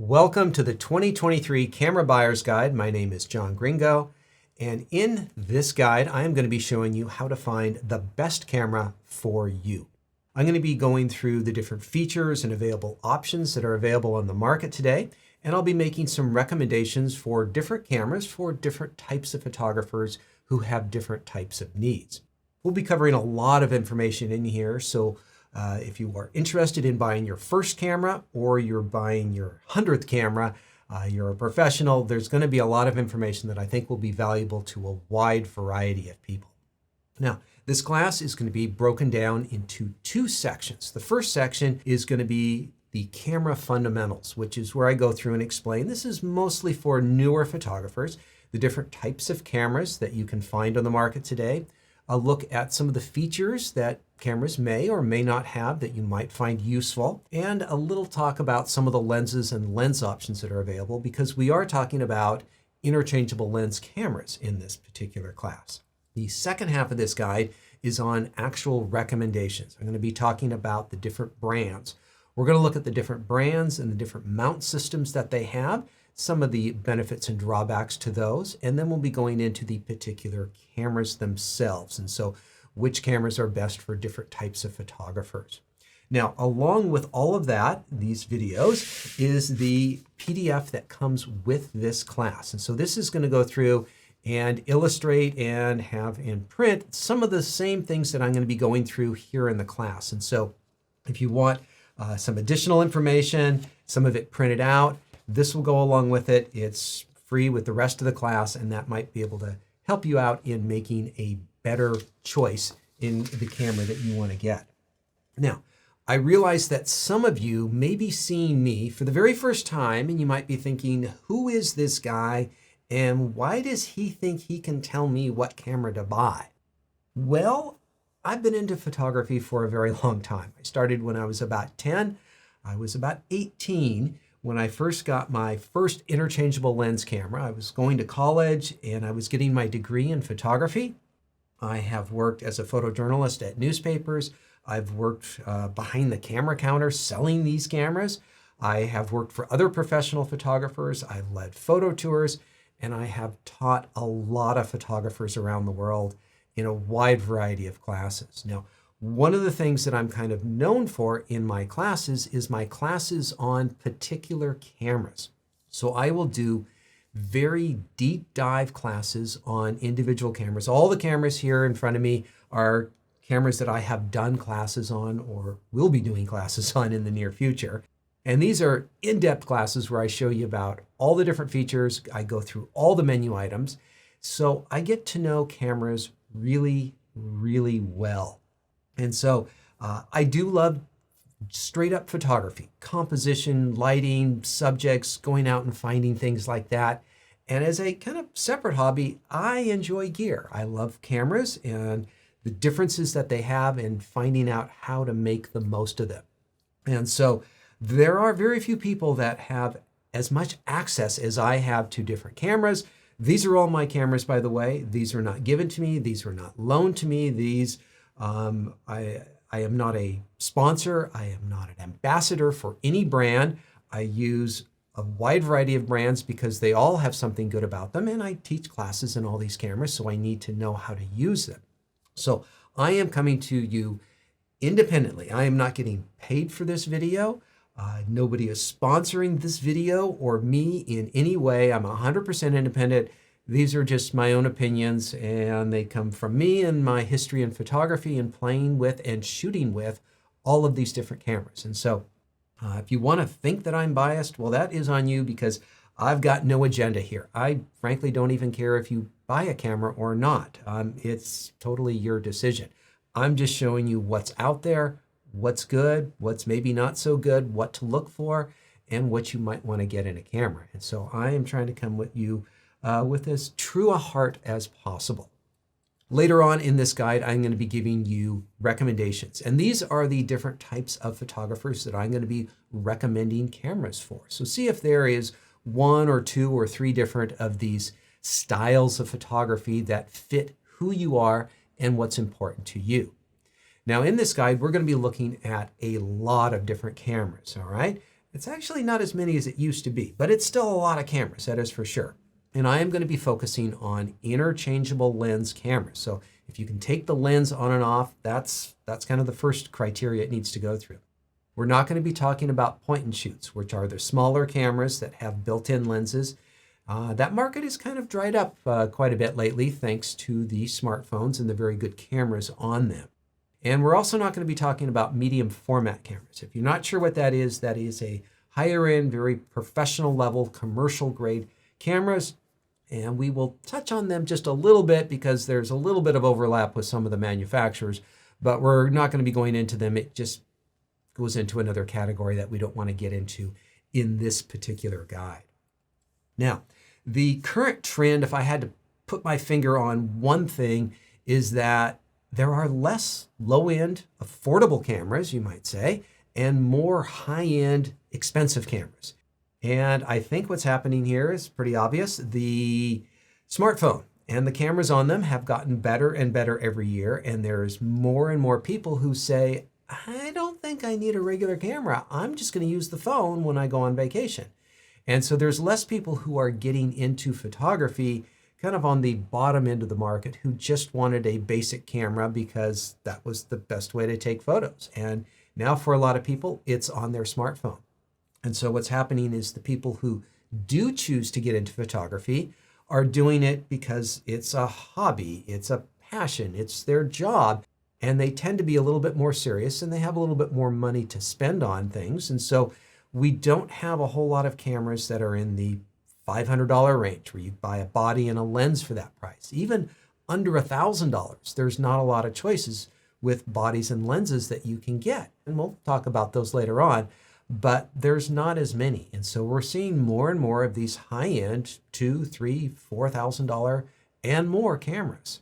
Welcome to the 2023 Camera Buyer's Guide. My name is John Greengo, and in this guide, I am going to be showing you how to find the best camera for you. I'm going to be going through the different features and available options that are available on the market today, and I'll be making some recommendations for different cameras for different types of photographers who have different types of needs. We'll be covering a lot of information in here, so if you are interested in buying your first camera or you're buying your 100th camera, you're a professional, there's going to be a lot of information that I think will be valuable to a wide variety of people. Now, this class is going to be broken down into two sections. The first section is going to be the camera fundamentals, which is where I go through and explain. This is mostly for newer photographers, the different types of cameras that you can find on the market today. I'll look at some of the features that cameras may or may not have that you might find useful, and a little talk about some of the lenses and lens options that are available, because we are talking about interchangeable lens cameras in this particular class. The second half of this guide is on actual recommendations. I'm going to be talking about the different brands. We're going to look at the different brands and the different mount systems that they have, some of the benefits and drawbacks to those, and then we'll be going into the particular cameras themselves, and so which cameras are best for different types of photographers. Now, along with all of that, these videos, is the PDF that comes with this class. And so this is going to go through and illustrate and have in print some of the same things that I'm going to be going through here in the class. And so if you want some additional information, some of it printed out, this will go along with it. It's free with the rest of the class, and that might be able to help you out in making a better choice in the camera that you want to get. Now, I realize that some of you may be seeing me for the very first time, and you might be thinking, who is this guy, and why does he think he can tell me what camera to buy? Well, I've been into photography for a very long time. I started when I was about 10. I was about 18 when I first got my first interchangeable lens camera. I was going to college and I was getting my degree in photography. I have worked as a photojournalist at newspapers. I've worked behind the camera counter selling these cameras. I have worked for other professional photographers. I've led photo tours, and I have taught a lot of photographers around the world in a wide variety of classes. Now, one of the things that I'm kind of known for in my classes is my classes on particular cameras. So I will do very deep dive classes on individual cameras. All the cameras here in front of me are cameras that I have done classes on or will be doing classes on in the near future. And these are in-depth classes where I show you about all the different features. I go through all the menu items. So I get to know cameras really, really well. And so I do love straight up photography, composition, lighting, subjects, going out and finding things like that. And as a kind of separate hobby, I enjoy gear. I love cameras and the differences that they have and finding out how to make the most of them. And so there are very few people that have as much access as I have to different cameras. These are all my cameras, by the way. These are not given to me. These are not loaned to me. These I am not a sponsor. I am not an ambassador for any brand. I use a wide variety of brands because they all have something good about them, and I teach classes in all these cameras, so I need to know how to use them. So I am coming to you independently. I am not getting paid for this video. Nobody is sponsoring this video or me in any way. I'm 100% independent. These are just my own opinions, and they come from me and my history in photography and playing with and shooting with all of these different cameras. And so if you want to think that I'm biased, well, that is on you, because I've got no agenda here. I frankly don't even care if you buy a camera or not. It's totally your decision. I'm just showing you what's out there, what's good, what's maybe not so good, what to look for, and what you might want to get in a camera. And so I am trying to come with you with as true a heart as possible. Later on in this guide, I'm going to be giving you recommendations. And these are the different types of photographers that I'm going to be recommending cameras for. So see if there is one or two or three different of these styles of photography that fit who you are and what's important to you. Now in this guide, we're going to be looking at a lot of different cameras, all right? It's actually not as many as it used to be, but it's still a lot of cameras, that is for sure. And I am going to be focusing on interchangeable lens cameras. So if you can take the lens on and off, that's kind of the first criteria it needs to go through. We're not going to be talking about point and shoots, which are the smaller cameras that have built-in lenses. That market has kind of dried up quite a bit lately, thanks to the smartphones and the very good cameras on them. And we're also not going to be talking about medium format cameras. If you're not sure what that is a higher end, very professional level, commercial grade cameras. And we will touch on them just a little bit because there's a little bit of overlap with some of the manufacturers, but we're not going to be going into them. It just goes into another category that we don't want to get into in this particular guide. Now, the current trend, if I had to put my finger on one thing, is that there are less low-end, affordable cameras, you might say, and more high-end, expensive cameras. And I think what's happening here is pretty obvious. The smartphone and the cameras on them have gotten better and better every year, and there's more and more people who say, I don't think I need a regular camera. I'm just going to use the phone when I go on vacation. And so there's less people who are getting into photography kind of on the bottom end of the market who just wanted a basic camera because that was the best way to take photos. And now for a lot of people, it's on their smartphone. And so what's happening is the people who do choose to get into photography are doing it because it's a hobby, it's a passion, it's their job, and they tend to be a little bit more serious and they have a little bit more money to spend on things. And so we don't have a whole lot of cameras that are in the $500 range where you buy a body and a lens for that price. Even under $1,000, there's not a lot of choices with bodies and lenses that you can get. And we'll talk about those later on, but there's not as many. And so we're seeing more and more of these high-end $2,000, $3,000, $4,000 and more cameras.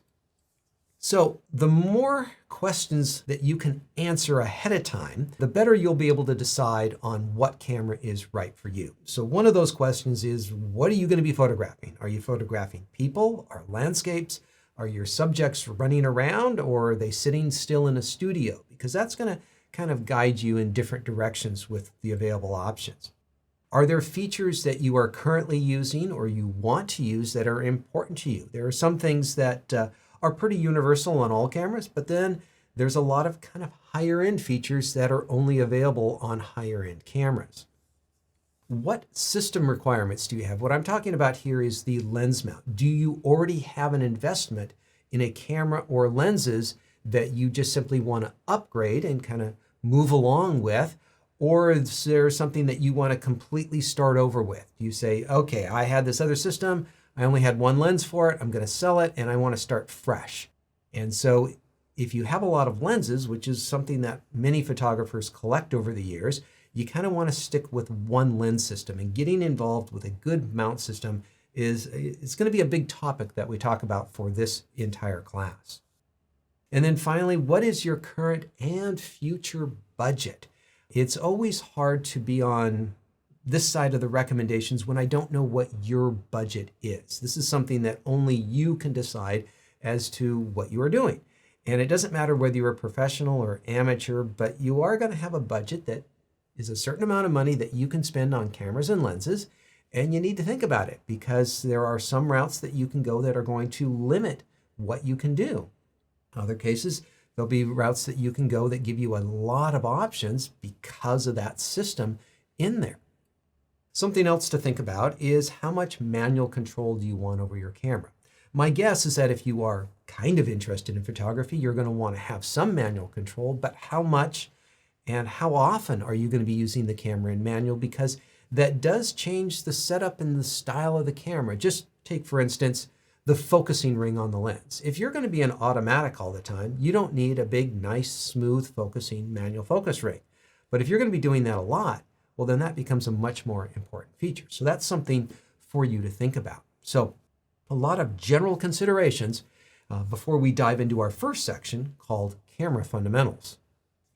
So the more questions that you can answer ahead of time, the better you'll be able to decide on what camera is right for you. So one of those questions is, what are you going to be photographing? Are you photographing people or landscapes? Are your subjects running around, or are they sitting still in a studio? Because that's going to kind of guide you in different directions with the available options. Are there features that you are currently using or you want to use that are important to you? There are some things that are pretty universal on all cameras, but then there's a lot of kind of higher end features that are only available on higher end cameras. What system requirements do you have? What I'm talking about here is the lens mount. Do you already have an investment in a camera or lenses that you just simply want to upgrade and kind of move along with? Or is there something that you want to completely start over with? Do you say, okay, I had this other system, I only had one lens for it, I'm going to sell it, and I want to start fresh. And so if you have a lot of lenses, which is something that many photographers collect over the years, you kind of want to stick with one lens system. And getting involved with a good mount system it's going to be a big topic that we talk about for this entire class. And then finally, what is your current and future budget? It's always hard to be on this side of the recommendations when I don't know what your budget is. This is something that only you can decide as to what you are doing. And it doesn't matter whether you're a professional or amateur, but you are going to have a budget that is a certain amount of money that you can spend on cameras and lenses. And you need to think about it because there are some routes that you can go that are going to limit what you can do. Other cases, there'll be routes that you can go that give you a lot of options because of that system in there. Something else to think about is how much manual control do you want over your camera? My guess is that if you are kind of interested in photography, you're going to want to have some manual control, but how much and how often are you going to be using the camera in manual? Because that does change the setup and the style of the camera. Just take, for instance, the focusing ring on the lens. If you're going to be in automatic all the time, you don't need a big, nice, smooth focusing manual focus ring. But if you're going to be doing that a lot, well, then that becomes a much more important feature. So that's something for you to think about. So a lot of general considerations before we dive into our first section called Camera Fundamentals.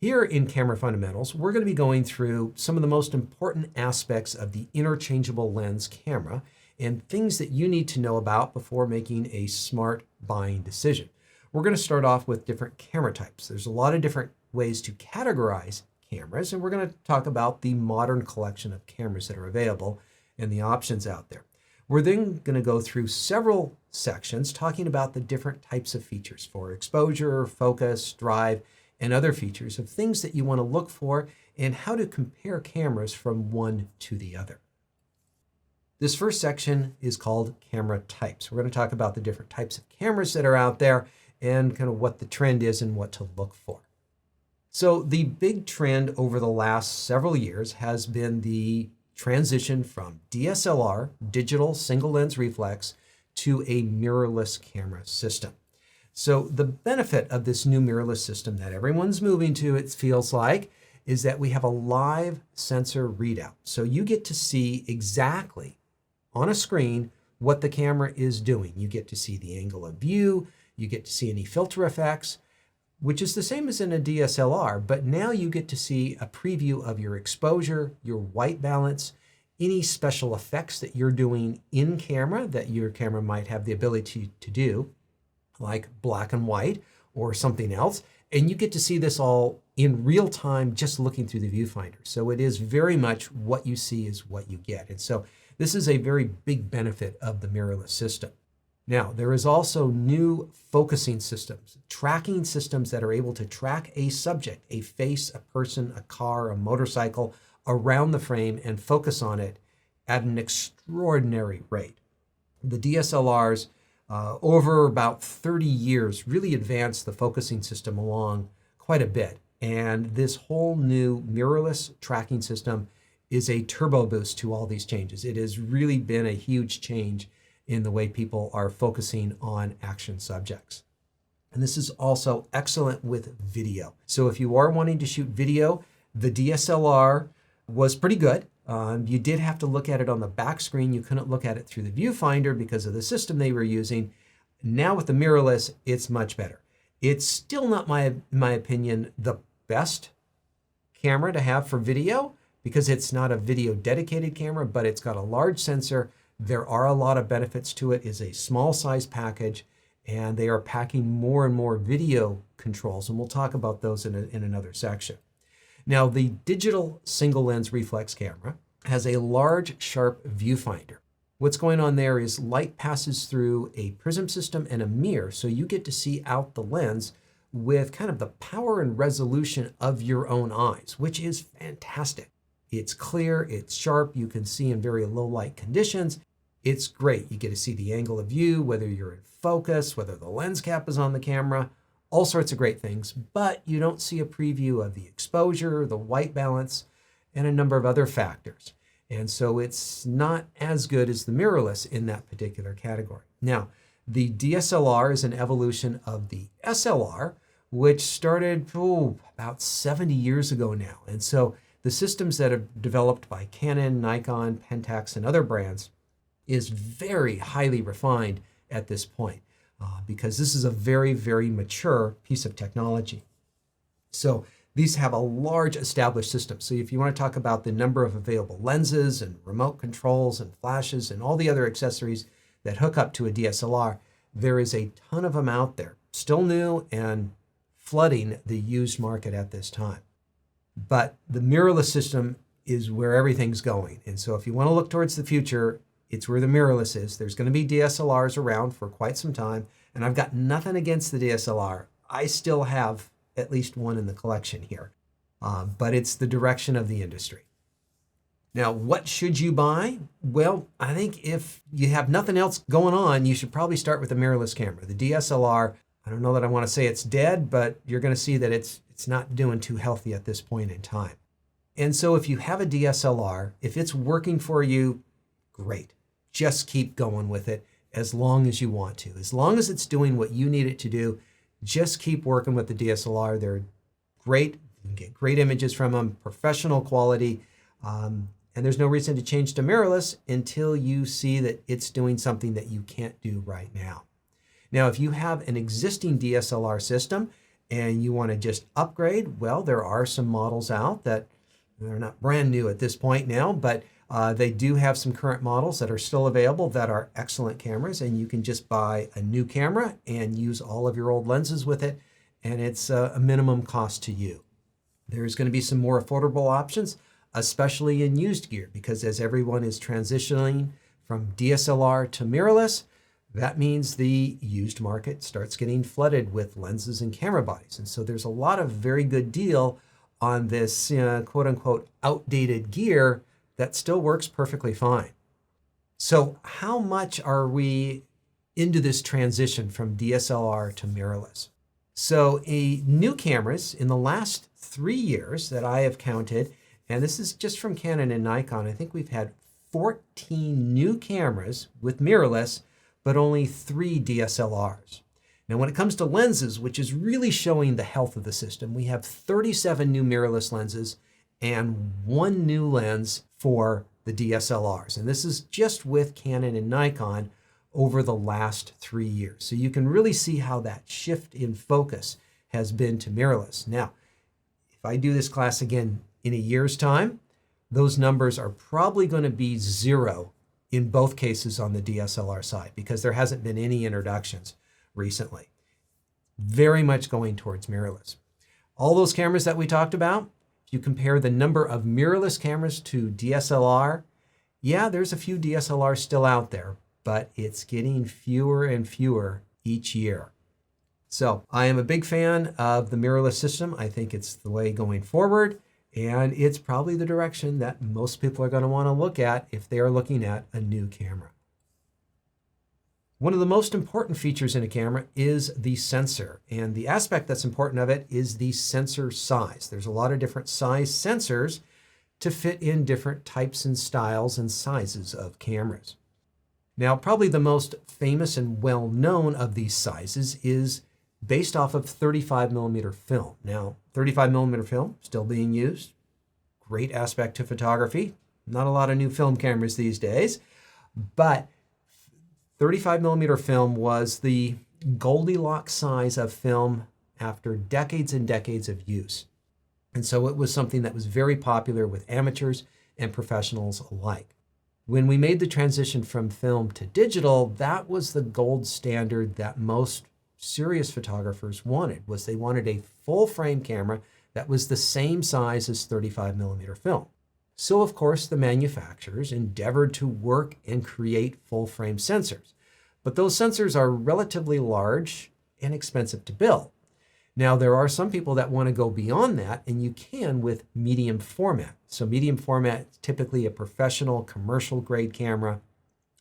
Here in Camera Fundamentals, we're going to be going through some of the most important aspects of the interchangeable lens camera and things that you need to know about before making a smart buying decision. We're going to start off with different camera types. There's a lot of different ways to categorize cameras, and we're going to talk about the modern collection of cameras that are available and the options out there. We're then going to go through several sections talking about the different types of features for exposure, focus, drive, and other features of things that you want to look for and how to compare cameras from one to the other. This first section is called camera types. We're going to talk about the different types of cameras that are out there and kind of what the trend is and what to look for. So the big trend over the last several years has been the transition from DSLR, digital single lens reflex, to a mirrorless camera system. So the benefit of this new mirrorless system that everyone's moving to, it feels like, is that we have a live sensor readout. So you get to see exactly on a screen what the camera is doing. You get to see the angle of view, you get to see any filter effects, which is the same as in a DSLR, but now you get to see a preview of your exposure, your white balance, any special effects that you're doing in camera that your camera might have the ability to do, like black and white or something else. And you get to see this all in real time just looking through the viewfinder. So it is very much what you see is what you get. And so this is a very big benefit of the mirrorless system. Now, there is also new focusing systems, tracking systems that are able to track a subject, a face, a person, a car, a motorcycle around the frame and focus on it at an extraordinary rate. The DSLRs over about 30 years really advanced the focusing system along quite a bit. And this whole new mirrorless tracking system is a turbo boost to all these changes. It has really been a huge change in the way people are focusing on action subjects. And this is also excellent with video. So if you are wanting to shoot video, the DSLR was pretty good. You did have to look at it on the back screen. You couldn't look at it through the viewfinder because of the system they were using. Now with the mirrorless, it's much better. It's still not, my opinion, the best camera to have for video because it's not a video dedicated camera, but it's got a large sensor. There are a lot of benefits to it. It's a small size package, and they are packing more and more video controls, and we'll talk about those in another section. Now, the digital single lens reflex camera has a large, sharp viewfinder. What's going on there is light passes through a prism system and a mirror, so you get to see out the lens with kind of the power and resolution of your own eyes, which is fantastic. It's clear, it's sharp, you can see in very low light conditions. It's great. You get to see the angle of view, whether you're in focus, whether the lens cap is on the camera, all sorts of great things, but you don't see a preview of the exposure, the white balance, and a number of other factors. And so it's not as good as the mirrorless in that particular category. Now, the DSLR is an evolution of the SLR, which started about 70 years ago now. And so the systems that are developed by Canon, Nikon, Pentax, and other brands is very highly refined at this point because this is a very, very mature piece of technology. So these have a large established system. So if you want to talk about the number of available lenses and remote controls and flashes and all the other accessories that hook up to a DSLR, there is a ton of them out there, still new and flooding the used market at this time. But the mirrorless system is where everything's going. And so if you want to look towards the future, it's where the mirrorless is. There's going to be DSLRs around for quite some time, and I've got nothing against the DSLR. I still have at least one in the collection here, but it's the direction of the industry. Now, what should you buy? Well, I think if you have nothing else going on, you should probably start with the mirrorless camera. The DSLR, I don't know that I want to say it's dead, but you're going to see that it's not doing too healthy at this point in time. And so if you have a DSLR, if it's working for you, great. Just keep going with it as long as you want to. As long as it's doing what you need it to do, just keep working with the DSLR. They're great. You can get great images from them, professional quality, and there's no reason to change to mirrorless until you see that it's doing something that you can't do right now. Now, if you have an existing DSLR system and you want to just upgrade, well, there are some models out that they're not brand new at this point now, but they do have some current models that are still available that are excellent cameras, and you can just buy a new camera and use all of your old lenses with it, and it's a minimum cost to you. There's going to be some more affordable options, especially in used gear, because as everyone is transitioning from DSLR to mirrorless, that means the used market starts getting flooded with lenses and camera bodies. And so there's a lot of very good deal on this quote unquote outdated gear that still works perfectly fine. So how much are we into this transition from DSLR to mirrorless? So new cameras in the last 3 years that I have counted, and this is just from Canon and Nikon, I think we've had 14 new cameras with mirrorless, but only 3 DSLRs. Now, when it comes to lenses, which is really showing the health of the system, we have 37 new mirrorless lenses and 1 new lens for the DSLRs. And this is just with Canon and Nikon over the last 3 years. So you can really see how that shift in focus has been to mirrorless. Now, if I do this class again in a year's time, those numbers are probably going to be 0 in both cases on the DSLR side, because there hasn't been any introductions recently. Very much going towards mirrorless. All those cameras that we talked about, if you compare the number of mirrorless cameras to DSLR, yeah, there's a few DSLRs still out there, but it's getting fewer and fewer each year. So I am a big fan of the mirrorless system. I think it's the way going forward, and it's probably the direction that most people are going to want to look at if they are looking at a new camera. One of the most important features in a camera is the sensor, and the aspect that's important of it is the sensor size. There's a lot of different size sensors to fit in different types and styles and sizes of cameras. Now, probably the most famous and well-known of these sizes is based off of 35mm film. Now, 35mm film still being used. Great aspect to photography. Not a lot of new film cameras these days, but 35mm film was the Goldilocks size of film after decades and decades of use. And so it was something that was very popular with amateurs and professionals alike. When we made the transition from film to digital, that was the gold standard that most serious photographers wanted. They wanted a full frame camera that was the same size as 35mm film. So of course the manufacturers endeavored to work and create full frame sensors. But those sensors are relatively large and expensive to build. Now, there are some people that want to go beyond that, and you can with medium format. So medium format is typically a professional commercial grade camera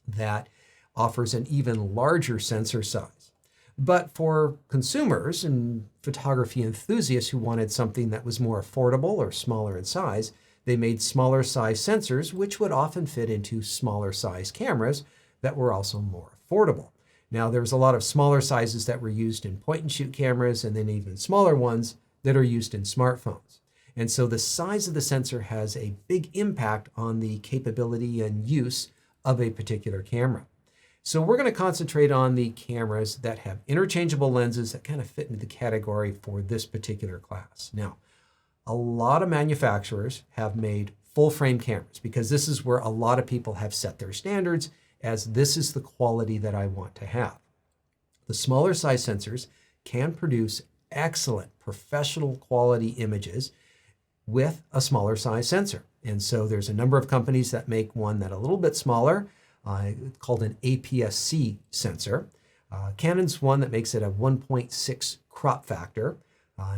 that offers an even larger sensor size. But for consumers and photography enthusiasts who wanted something that was more affordable or smaller in size, they made smaller size sensors, which would often fit into smaller size cameras that were also more affordable. Now, there's a lot of smaller sizes that were used in point-and-shoot cameras, and then even smaller ones that are used in smartphones. And so the size of the sensor has a big impact on the capability and use of a particular camera. So we're going to concentrate on the cameras that have interchangeable lenses that kind of fit into the category for this particular class. Now, a lot of manufacturers have made full-frame cameras because this is where a lot of people have set their standards, as this is the quality that I want to have. The smaller size sensors can produce excellent professional quality images with a smaller size sensor. And so there's a number of companies that make one that a little bit smaller, called an APS-C sensor. Canon's one that makes it a 1.6 crop factor.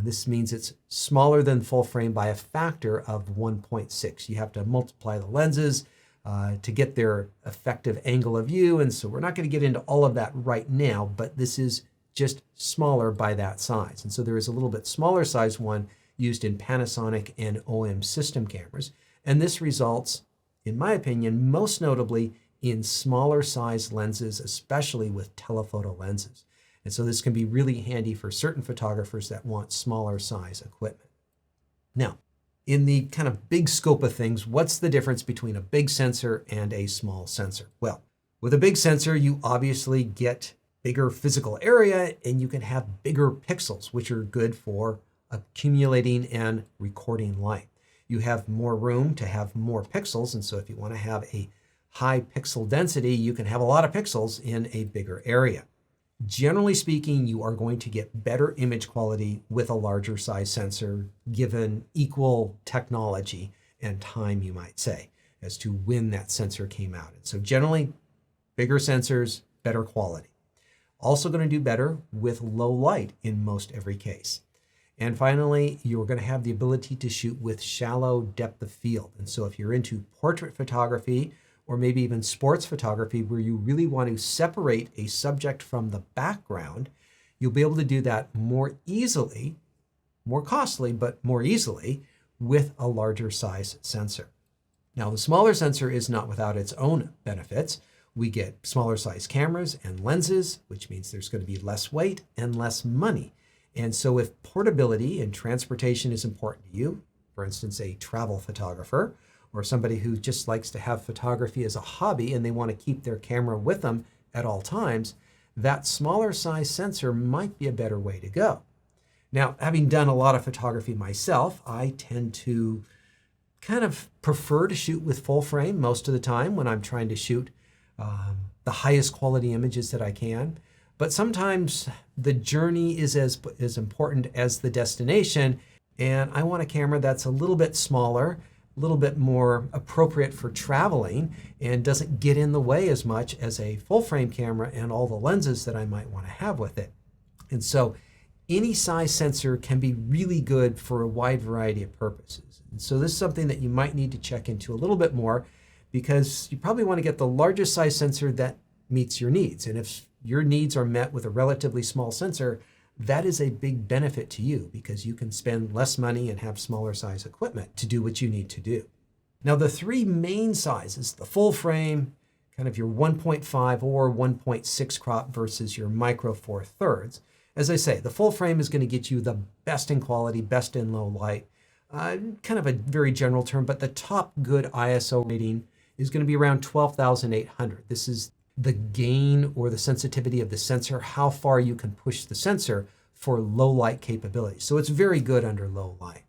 This means it's smaller than full frame by a factor of 1.6. You have to multiply the lenses to get their effective angle of view. And so we're not going to get into all of that right now, but this is just smaller by that size. And so there is a little bit smaller size one used in Panasonic and OM system cameras. And this results, in my opinion, most notably in smaller size lenses, especially with telephoto lenses. And so this can be really handy for certain photographers that want smaller size equipment. Now, in the kind of big scope of things, what's the difference between a big sensor and a small sensor? Well, with a big sensor, you obviously get bigger physical area and you can have bigger pixels, which are good for accumulating and recording light. You have more room to have more pixels, and so if you want to have a high pixel density, you can have a lot of pixels in a bigger area. Generally speaking, you are going to get better image quality with a larger size sensor given equal technology and time, you might say, as to when that sensor came out. And so generally, bigger sensors, better quality. Also going to do better with low light in most every case. And finally, you're going to have the ability to shoot with shallow depth of field. And so if you're into portrait photography or maybe even sports photography where you really want to separate a subject from the background, you'll be able to do that more easily, more costly, but more easily with a larger size sensor. Now, the smaller sensor is not without its own benefits. We get smaller size cameras and lenses, which means there's going to be less weight and less money. And so if portability and transportation is important to you, for instance, a travel photographer or somebody who just likes to have photography as a hobby and they want to keep their camera with them at all times, that smaller size sensor might be a better way to go. Now, having done a lot of photography myself, I tend to kind of prefer to shoot with full frame most of the time when I'm trying to shoot the highest quality images that I can. But sometimes the journey is as important as the destination, and I want a camera that's a little bit smaller, a little bit more appropriate for traveling, and doesn't get in the way as much as a full frame camera and all the lenses that I might want to have with it. And so any size sensor can be really good for a wide variety of purposes. And so this is something that you might need to check into a little bit more, because you probably want to get the largest size sensor that meets your needs. And if your needs are met with a relatively small sensor, that is a big benefit to you because you can spend less money and have smaller size equipment to do what you need to do. Now, the three main sizes, the full frame, kind of your 1.5 or 1.6 crop versus your micro 4/3. As I say, the full frame is going to get you the best in quality, best in low light, kind of a very general term, but the top good ISO rating is going to be around 12,800. This is the gain or the sensitivity of the sensor, how far you can push the sensor for low light capability. So it's very good under low light.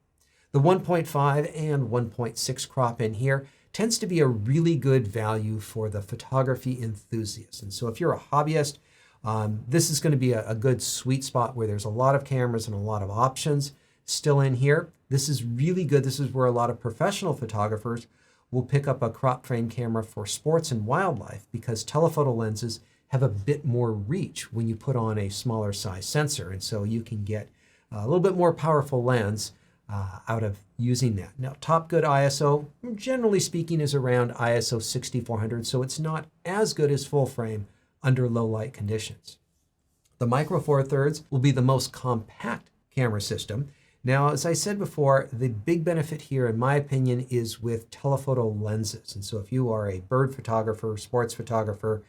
The 1.5 and 1.6 crop in here tends to be a really good value for the photography enthusiast. And so if you're a hobbyist, this is going to be a good sweet spot where there's a lot of cameras and a lot of options still in here. This is really good. This is where a lot of professional photographers will pick up a crop frame camera for sports and wildlife because telephoto lenses have a bit more reach when you put on a smaller size sensor. And so you can get a little bit more powerful lens out of using that. Now, top good ISO, generally speaking, is around ISO 6400, so it's not as good as full frame under low light conditions. The micro 4/3 will be the most compact camera system. Now, as I said before, the big benefit here, in my opinion, is with telephoto lenses. And so if you are a bird photographer, sports photographer,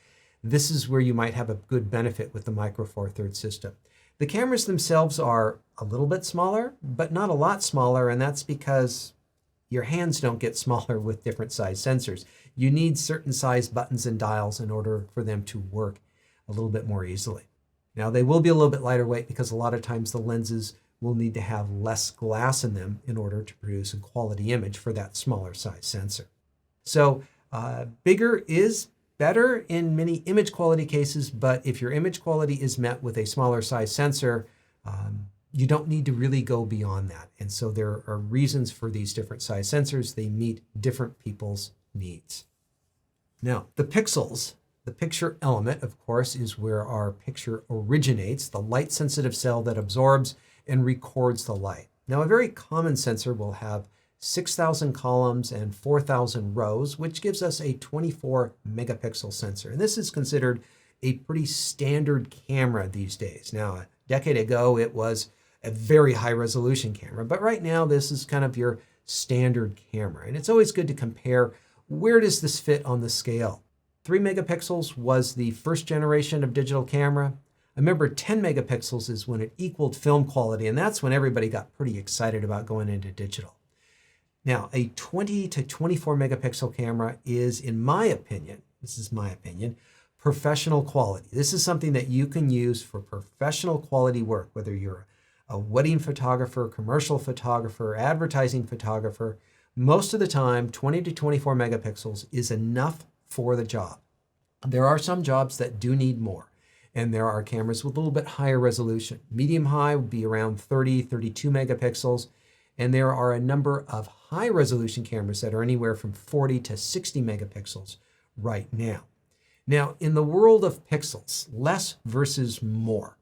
this is where you might have a good benefit with the micro 4/3 system. The cameras themselves are a little bit smaller, but not a lot smaller, and that's because your hands don't get smaller with different size sensors. You need certain size buttons and dials in order for them to work a little bit more easily. Now, they will be a little bit lighter weight because a lot of times the lenses will need to have less glass in them in order to produce a quality image for that smaller size sensor. So bigger is better in many image quality cases, but if your image quality is met with a smaller size sensor, you don't need to really go beyond that. And so there are reasons for these different size sensors. They meet different people's needs. Now, the pixels, the picture element, of course, is where our picture originates, the light sensitive cell that absorbs and records the light. Now, a very common sensor will have 6,000 columns and 4,000 rows, which gives us a 24 megapixel sensor. And this is considered a pretty standard camera these days. Now, a decade ago, it was a very high resolution camera, but right now this is kind of your standard camera. And it's always good to compare, where does this fit on the scale? 3 megapixels was the first generation of digital camera. I remember 10 megapixels is when it equaled film quality, and that's when everybody got pretty excited about going into digital. Now, a 20 to 24 megapixel camera is, in my opinion, this is my opinion, professional quality. This is something that you can use for professional quality work, whether you're a wedding photographer, commercial photographer, advertising photographer. Most of the time, 20 to 24 megapixels is enough for the job. There are some jobs that do need more. And there are cameras with a little bit higher resolution. Medium high would be around 30, 32 megapixels. And there are a number of high resolution cameras that are anywhere from 40 to 60 megapixels right now. Now, in the world of pixels, less versus more.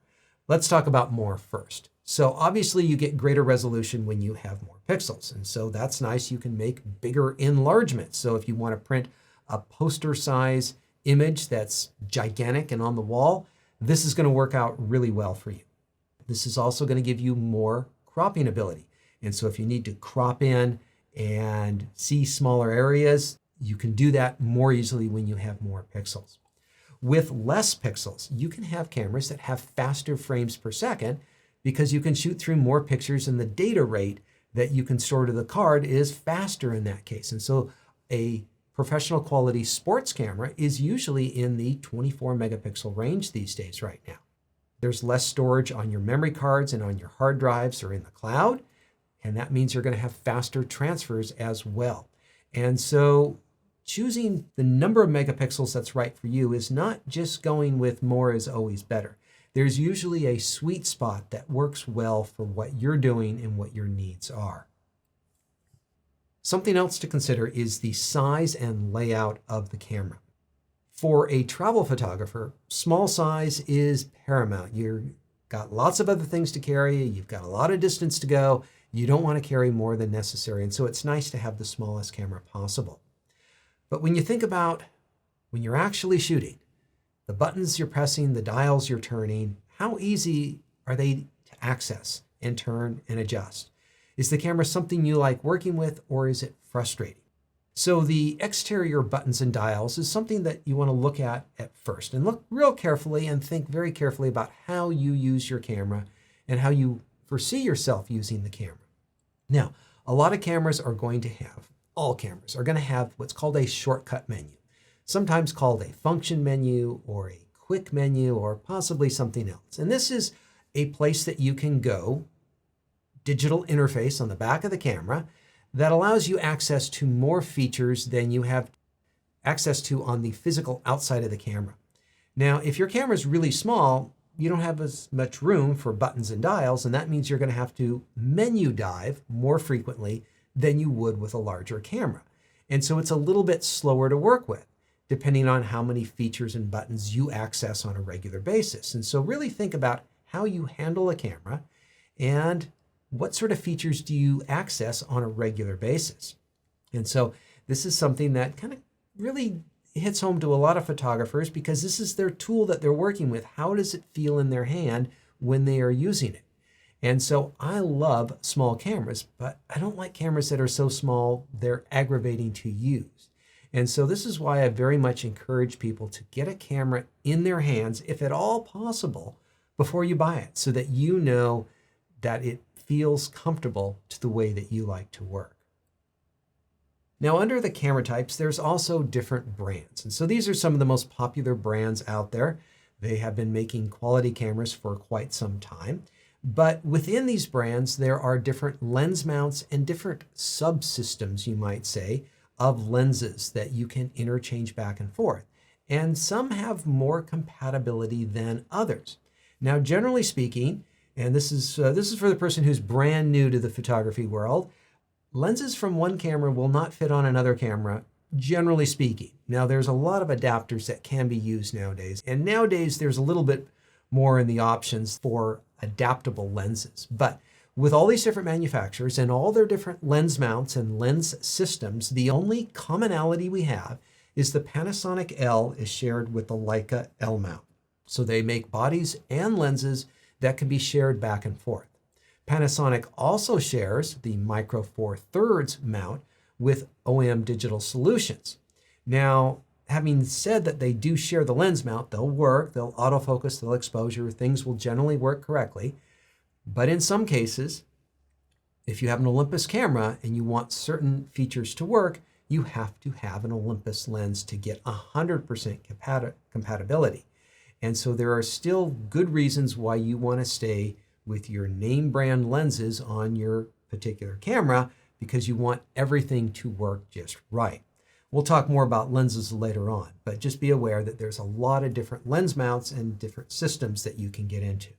Let's talk about more first. So obviously you get greater resolution when you have more pixels. And so that's nice. You can make bigger enlargements. So if you want to print a poster size image that's gigantic and on the wall, this is going to work out really well for you. This is also going to give you more cropping ability. And so if you need to crop in and see smaller areas, you can do that more easily when you have more pixels. With less pixels, you can have cameras that have faster frames per second because you can shoot through more pictures and the data rate that you can store to the card is faster in that case. And so a professional quality sports camera is usually in the 24 megapixel range these days right now. There's less storage on your memory cards and on your hard drives or in the cloud, and that means you're going to have faster transfers as well. And so choosing the number of megapixels that's right for you is not just going with more is always better. There's usually a sweet spot that works well for what you're doing and what your needs are. Something else to consider is the size and layout of the camera. For a travel photographer, small size is paramount. You've got lots of other things to carry. You've got a lot of distance to go. You don't want to carry more than necessary. And so it's nice to have the smallest camera possible. But when you think about when you're actually shooting, the buttons you're pressing, the dials you're turning, how easy are they to access and turn and adjust? Is the camera something you like working with, or is it frustrating? So the exterior buttons and dials is something that you want to look at first, and look real carefully and think very carefully about how you use your camera and how you foresee yourself using the camera. Now, a lot of cameras are going to have, all cameras are going to have what's called a shortcut menu, sometimes called a function menu or a quick menu or possibly something else. And this is a place that you can go, digital interface on the back of the camera that allows you access to more features than you have access to on the physical outside of the camera. Now, if your camera is really small, you don't have as much room for buttons and dials, and that means you're going to have to menu dive more frequently than you would with a larger camera. And so it's a little bit slower to work with, depending on how many features and buttons you access on a regular basis. And so really think about how you handle a camera and what sort of features do you access on a regular basis. And so this is something that kind of really hits home to a lot of photographers because this is their tool that they're working with. How does it feel in their hand when they are using it? And so I love small cameras, but I don't like cameras that are so small they're aggravating to use. And so this is why I very much encourage people to get a camera in their hands, if at all possible, before you buy it, so that you know that it feels comfortable to the way that you like to work. Now, under the camera types, there's also different brands. And so these are some of the most popular brands out there. They have been making quality cameras for quite some time. But within these brands, there are different lens mounts and different subsystems, you might say, of lenses that you can interchange back and forth. And some have more compatibility than others. Now, generally speaking, and this is for the person who's brand new to the photography world, lenses from one camera will not fit on another camera, generally speaking. Now, there's a lot of adapters that can be used nowadays. And nowadays, there's a little bit more in the options for adaptable lenses. But with all these different manufacturers and all their different lens mounts and lens systems, the only commonality we have is the Panasonic L is shared with the Leica L mount. So they make bodies and lenses that can be shared back and forth. Panasonic also shares the Micro Four Thirds mount with OM Digital Solutions. Now, having said that they do share the lens mount, they'll work, they'll autofocus, they'll exposure, things will generally work correctly. But in some cases, if you have an Olympus camera and you want certain features to work, you have to have an Olympus lens to get 100% compatibility. And so there are still good reasons why you want to stay with your name brand lenses on your particular camera because you want everything to work just right. We'll talk more about lenses later on, but just be aware that there's a lot of different lens mounts and different systems that you can get into.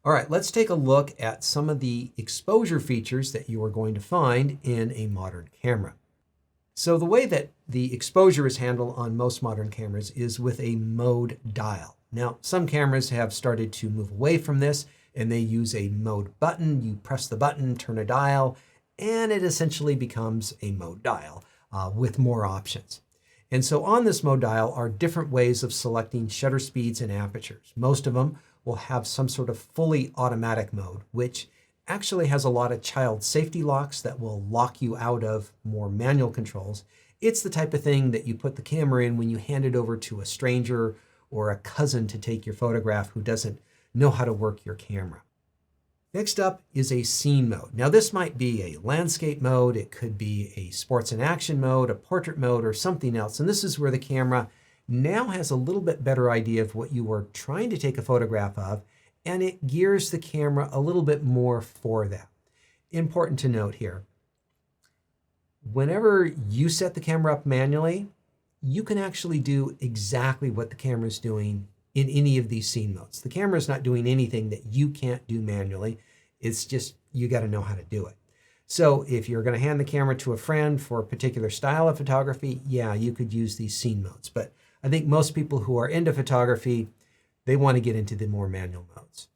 All right, let's take a look at some of the exposure features that you are going to find in a modern camera. So the way that the exposure is handled on most modern cameras is with a mode dial. Now, some cameras have started to move away from this and they use a mode button. You press the button, turn a dial, and it essentially becomes a mode dial with more options. And so on this mode dial are different ways of selecting shutter speeds and apertures. Most of them will have some sort of fully automatic mode, which actually has a lot of child safety locks that will lock you out of more manual controls. It's the type of thing that you put the camera in when you hand it over to a stranger or a cousin to take your photograph who doesn't know how to work your camera. Next up is a scene mode. Now this might be a landscape mode, it could be a sports and action mode, a portrait mode, or something else. And this is where the camera now has a little bit better idea of what you are trying to take a photograph of, and it gears the camera a little bit more for that. Important to note here, whenever you set the camera up manually, you can actually do exactly what the camera is doing in any of these scene modes. The camera is not doing anything that you can't do manually. It's just, you got to know how to do it. So if you're going to hand the camera to a friend for a particular style of photography, yeah, you could use these scene modes. But I think most people who are into photography, they want to get into the more manual modes.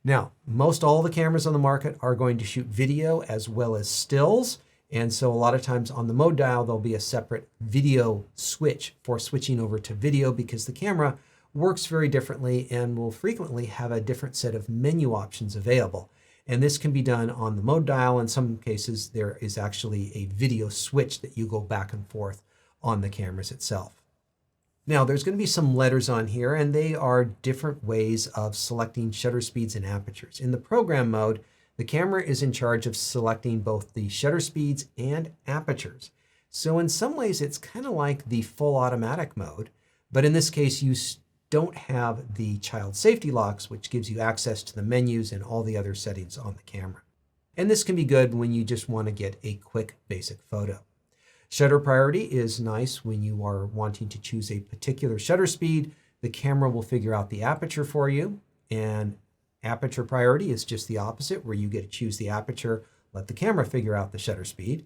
Now, most all the cameras on the market are going to shoot video as well as stills. And so a lot of times on the mode dial, there'll be a separate video switch for switching over to video because the camera works very differently and will frequently have a different set of menu options available. And this can be done on the mode dial. In some cases, there is actually a video switch that you go back and forth on the cameras itself. Now, there's going to be some letters on here, and they are different ways of selecting shutter speeds and apertures. In the program mode, the camera is in charge of selecting both the shutter speeds and apertures. So in some ways, it's kind of like the full automatic mode, but in this case, you don't have the child safety locks, which gives you access to the menus and all the other settings on the camera. And this can be good when you just want to get a quick basic photo. Shutter priority is nice when you are wanting to choose a particular shutter speed. The camera will figure out the aperture for you, and aperture priority is just the opposite, where you get to choose the aperture, let the camera figure out the shutter speed.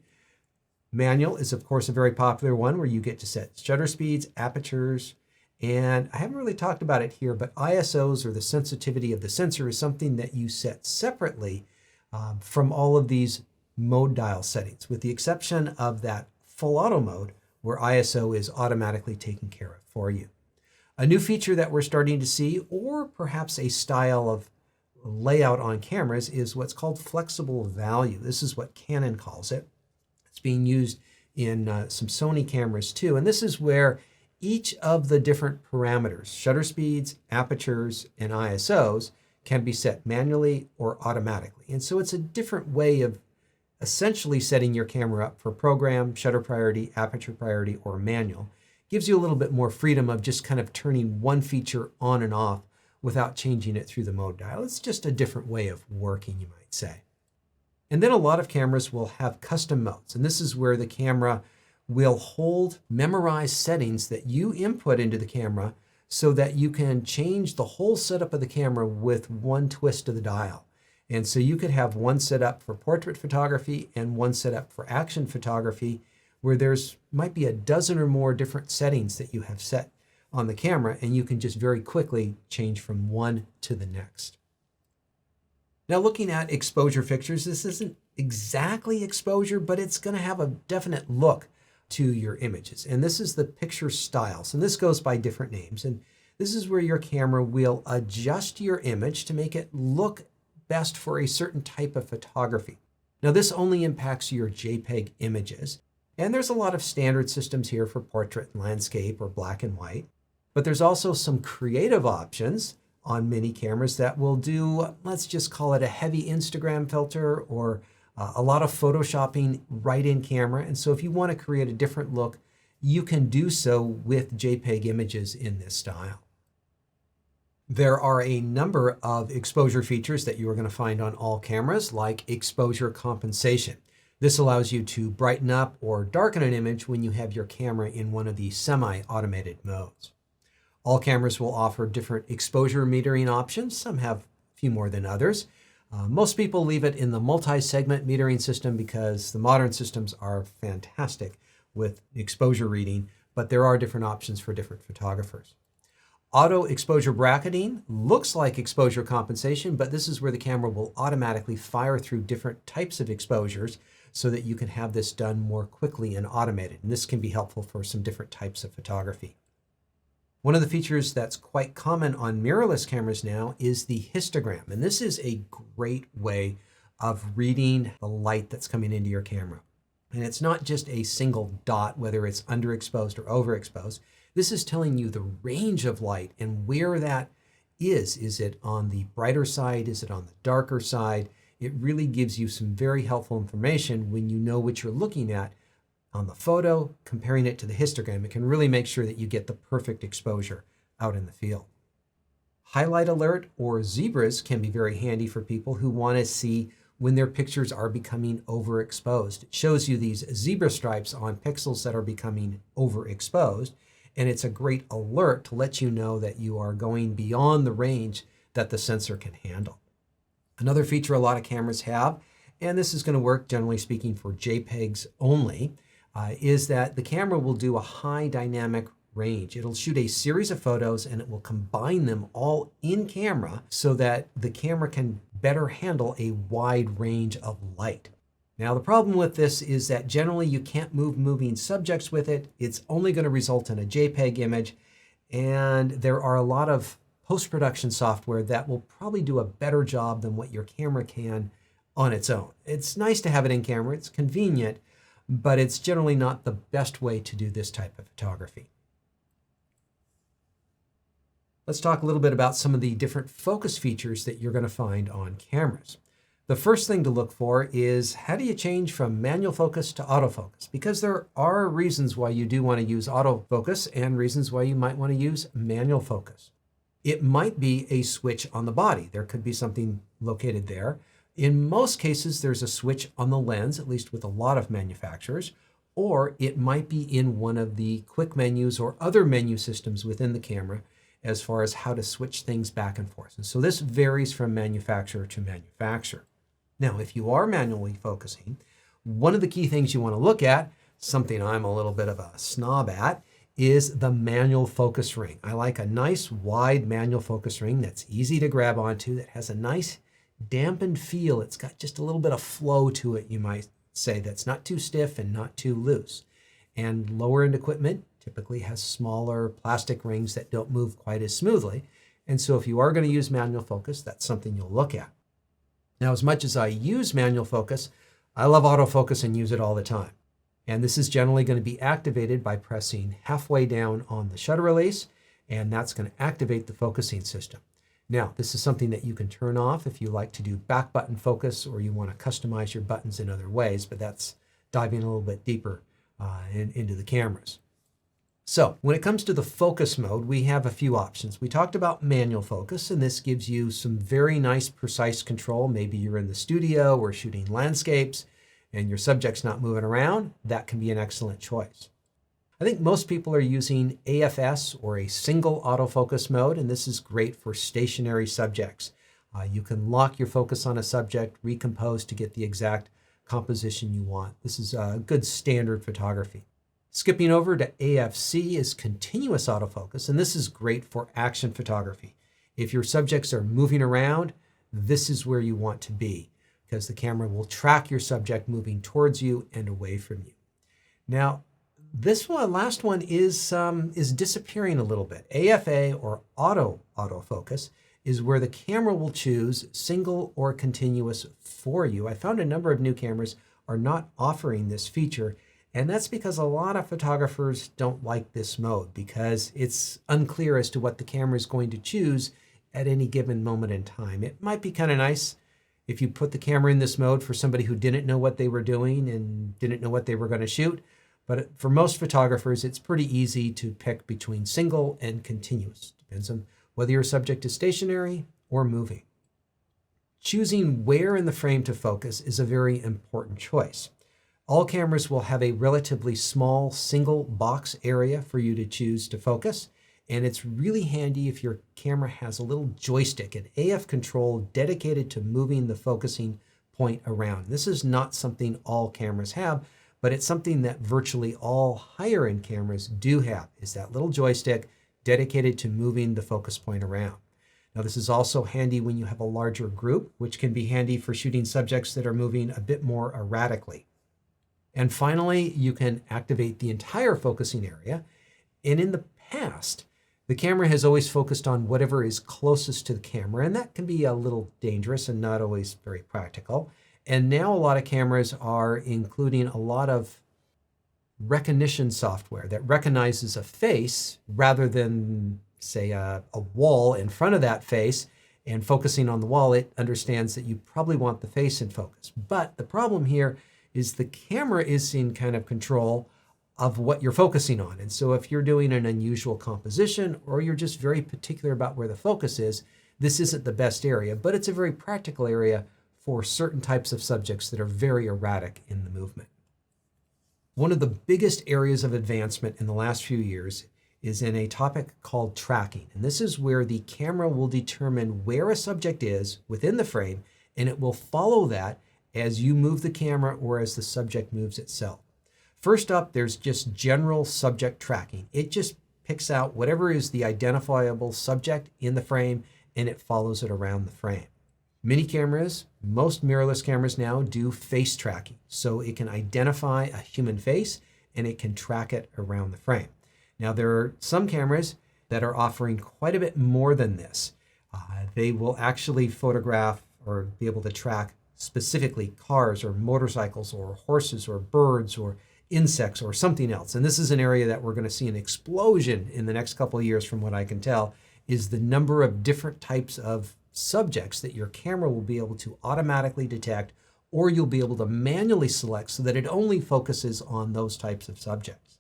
Manual is, of course, a very popular one where you get to set shutter speeds, apertures, and I haven't really talked about it here, but ISOs, or the sensitivity of the sensor, is something that you set separately from all of these mode dial settings, with the exception of that full auto mode where ISO is automatically taken care of for you. A new feature that we're starting to see, or perhaps a style of layout on cameras, is what's called flexible value. This is what Canon calls it. It's being used in some Sony cameras too. And this is where each of the different parameters, shutter speeds, apertures, and ISOs, can be set manually or automatically. And so it's a different way of essentially setting your camera up for program, shutter priority, aperture priority, or manual. Gives you a little bit more freedom of just kind of turning one feature on and off without changing it through the mode dial. It's just a different way of working, you might say. And then a lot of cameras will have custom modes, and this is where the camera will hold memorized settings that you input into the camera so that you can change the whole setup of the camera with one twist of the dial. And so you could have one set up for portrait photography and one set up for action photography, where there's might be a dozen or more different settings that you have set on the camera, and you can just very quickly change from one to the next. Now, looking at exposure fixtures, this isn't exactly exposure, but it's going to have a definite look to your images. And this is the picture styles, and this goes by different names. And this is where your camera will adjust your image to make it look best for a certain type of photography. Now, this only impacts your JPEG images, and there's a lot of standard systems here for portrait and landscape or black and white, but there's also some creative options on many cameras that will do, let's just call it a heavy Instagram filter, or a lot of photoshopping right in camera. And so if you want to create a different look, you can do so with JPEG images in this style. There are a number of exposure features that you are going to find on all cameras, like exposure compensation. This allows you to brighten up or darken an image when you have your camera in one of the semi-automated modes. All cameras will offer different exposure metering options. Some have a few more than others. Most people leave it in the multi-segment metering system because the modern systems are fantastic with exposure reading, but there are different options for different photographers. Auto exposure bracketing looks like exposure compensation, but this is where the camera will automatically fire through different types of exposures so that you can have this done more quickly and automated. And this can be helpful for some different types of photography. One of the features that's quite common on mirrorless cameras now is the histogram. And this is a great way of reading the light that's coming into your camera. And it's not just a single dot, whether it's underexposed or overexposed. This is telling you the range of light and where that is. Is it on the brighter side? Is it on the darker side? It really gives you some very helpful information when you know what you're looking at on the photo, comparing it to the histogram. It can really make sure that you get the perfect exposure out in the field. Highlight alert or zebras can be very handy for people who want to see when their pictures are becoming overexposed. It shows you these zebra stripes on pixels that are becoming overexposed. And it's a great alert to let you know that you are going beyond the range that the sensor can handle. Another feature a lot of cameras have, and this is going to work generally speaking for JPEGs only, is that the camera will do a high dynamic range. It'll shoot a series of photos and it will combine them all in camera so that the camera can better handle a wide range of light. Now, the problem with this is that generally you can't move moving subjects with it. It's only going to result in a JPEG image, and there are a lot of post-production software that will probably do a better job than what your camera can on its own. It's nice to have it in camera, it's convenient, but it's generally not the best way to do this type of photography. Let's talk a little bit about some of the different focus features that you're going to find on cameras. The first thing to look for is, how do you change from manual focus to autofocus? Because there are reasons why you do want to use autofocus and reasons why you might want to use manual focus. It might be a switch on the body. There could be something located there. In most cases, there's a switch on the lens, at least with a lot of manufacturers, or it might be in one of the quick menus or other menu systems within the camera as far as how to switch things back and forth. And so this varies from manufacturer to manufacturer. Now, if you are manually focusing, one of the key things you want to look at, something I'm a little bit of a snob at, is the manual focus ring. I like a nice wide manual focus ring that's easy to grab onto, that has a nice dampened feel. It's got just a little bit of flow to it, you might say, that's not too stiff and not too loose. And lower end equipment typically has smaller plastic rings that don't move quite as smoothly. And so if you are going to use manual focus, that's something you'll look at. Now, as much as I use manual focus, I love autofocus and use it all the time. And this is generally going to be activated by pressing halfway down on the shutter release, and that's going to activate the focusing system. Now, this is something that you can turn off if you like to do back button focus or you want to customize your buttons in other ways, but that's diving a little bit deeper into the cameras. So when it comes to the focus mode, we have a few options. We talked about manual focus, and this gives you some very nice, precise control. Maybe you're in the studio or shooting landscapes and your subject's not moving around. That can be an excellent choice. I think most people are using AFS or a single autofocus mode, and this is great for stationary subjects. You can lock your focus on a subject, recompose to get the exact composition you want. This is a good standard photography. Skipping over to AFC is continuous autofocus, and this is great for action photography. If your subjects are moving around, this is where you want to be, because the camera will track your subject moving towards you and away from you. Now, this last one is disappearing a little bit. AFA or autofocus is where the camera will choose single or continuous for you. I found a number of new cameras are not offering this feature, and that's because a lot of photographers don't like this mode because it's unclear as to what the camera is going to choose at any given moment in time. It might be kind of nice if you put the camera in this mode for somebody who didn't know what they were doing and didn't know what they were going to shoot. But for most photographers, it's pretty easy to pick between single and continuous. Depends on whether your subject is stationary or moving. Choosing where in the frame to focus is a very important choice. All cameras will have a relatively small single box area for you to choose to focus. And it's really handy if your camera has a little joystick, an AF control dedicated to moving the focusing point around. This is not something all cameras have, but it's something that virtually all higher end cameras do have, is that little joystick dedicated to moving the focus point around. Now, this is also handy when you have a larger group, which can be handy for shooting subjects that are moving a bit more erratically. And finally, you can activate the entire focusing area. And in the past, the camera has always focused on whatever is closest to the camera, and that can be a little dangerous and not always very practical. And now a lot of cameras are including a lot of recognition software that recognizes a face rather than, say, a wall in front of that face, and focusing on the wall, it understands that you probably want the face in focus. But the problem here is the camera is in kind of control of what you're focusing on. And so if you're doing an unusual composition or you're just very particular about where the focus is, this isn't the best area, but it's a very practical area for certain types of subjects that are very erratic in the movement. One of the biggest areas of advancement in the last few years is in a topic called tracking. And this is where the camera will determine where a subject is within the frame, and it will follow that as you move the camera or as the subject moves itself. First up, there's just general subject tracking. It just picks out whatever is the identifiable subject in the frame, and it follows it around the frame. Many cameras, most mirrorless cameras now, do face tracking. So it can identify a human face and it can track it around the frame. Now, there are some cameras that are offering quite a bit more than this. They will actually photograph or be able to track specifically cars or motorcycles or horses or birds or insects or something else. And this is an area that we're going to see an explosion in the next couple of years, from what I can tell, is the number of different types of subjects that your camera will be able to automatically detect, or you'll be able to manually select so that it only focuses on those types of subjects.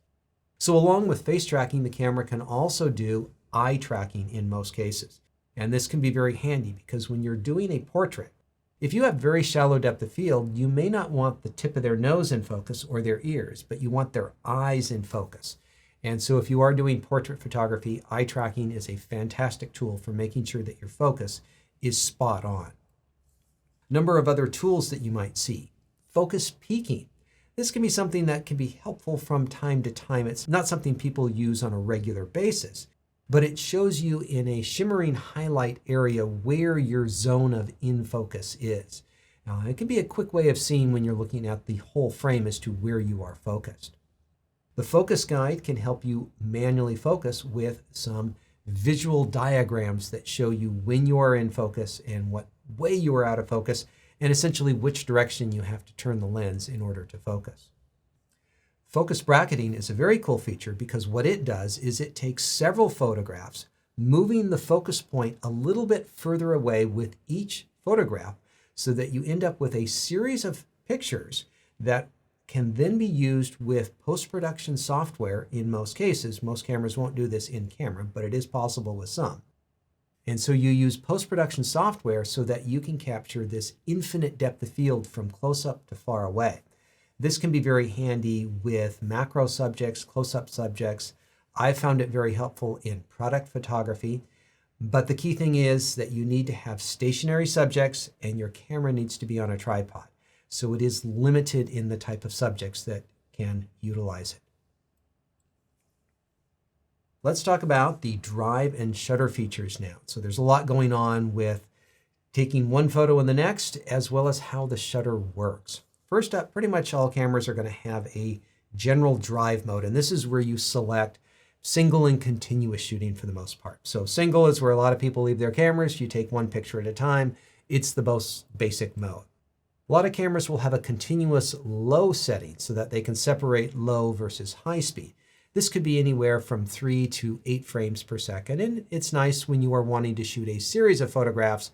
So along with face tracking, the camera can also do eye tracking in most cases. And this can be very handy because when you're doing a portrait, if you have very shallow depth of field, you may not want the tip of their nose in focus or their ears, but you want their eyes in focus. And so if you are doing portrait photography, eye tracking is a fantastic tool for making sure that your focus is spot on. Number of other tools that you might see. Focus peaking. This can be something that can be helpful from time to time. It's not something people use on a regular basis, but it shows you in a shimmering highlight area where your zone of in focus is. It can be a quick way of seeing when you're looking at the whole frame as to where you are focused. The focus guide can help you manually focus with some visual diagrams that show you when you are in focus and what way you are out of focus, and essentially which direction you have to turn the lens in order to focus. Focus bracketing is a very cool feature because what it does is it takes several photographs, moving the focus point a little bit further away with each photograph so that you end up with a series of pictures that can then be used with post-production software in most cases. Most cameras won't do this in camera, but it is possible with some. And so you use post-production software so that you can capture this infinite depth of field from close up to far away. This can be very handy with macro subjects, close-up subjects. I found it very helpful in product photography, but the key thing is that you need to have stationary subjects and your camera needs to be on a tripod. So it is limited in the type of subjects that can utilize it. Let's talk about the drive and shutter features now. So there's a lot going on with taking one photo and the next, as well as how the shutter works. First up, pretty much all cameras are going to have a general drive mode, and this is where you select single and continuous shooting for the most part. So single is where a lot of people leave their cameras. You take one picture at a time. It's the most basic mode. A lot of cameras will have a continuous low setting so that they can separate low versus high speed. This could be anywhere from 3 to 8 frames per second, and it's nice when you are wanting to shoot a series of photographs,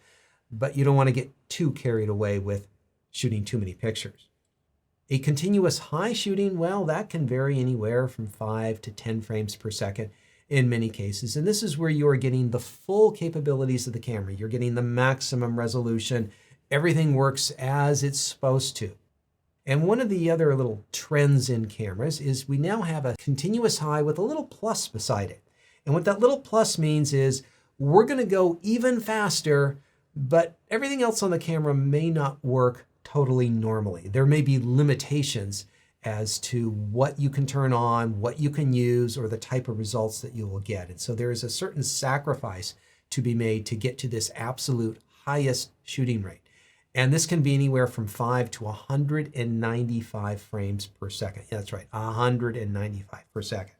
but you don't want to get too carried away with shooting too many pictures. A continuous high shooting, well, that can vary anywhere from 5 to 10 frames per second in many cases, and this is where you are getting the full capabilities of the camera. You're getting the maximum resolution. Everything works as it's supposed to. And one of the other little trends in cameras is we now have a continuous high with a little plus beside it. And what that little plus means is we're going to go even faster, but everything else on the camera may not work totally normally. There may be limitations as to what you can turn on, what you can use, or the type of results that you will get. And so there is a certain sacrifice to be made to get to this absolute highest shooting rate. And this can be anywhere from 5 to 195 frames per second. Yeah, that's right, 195 per second.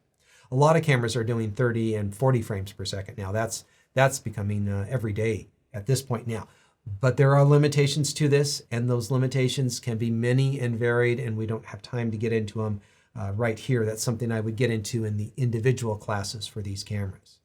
A lot of cameras are doing 30 and 40 frames per second now. That's becoming everyday at this point now. But there are limitations to this, and those limitations can be many and varied, and we don't have time to get into them right here. That's something I would get into in the individual classes for these cameras.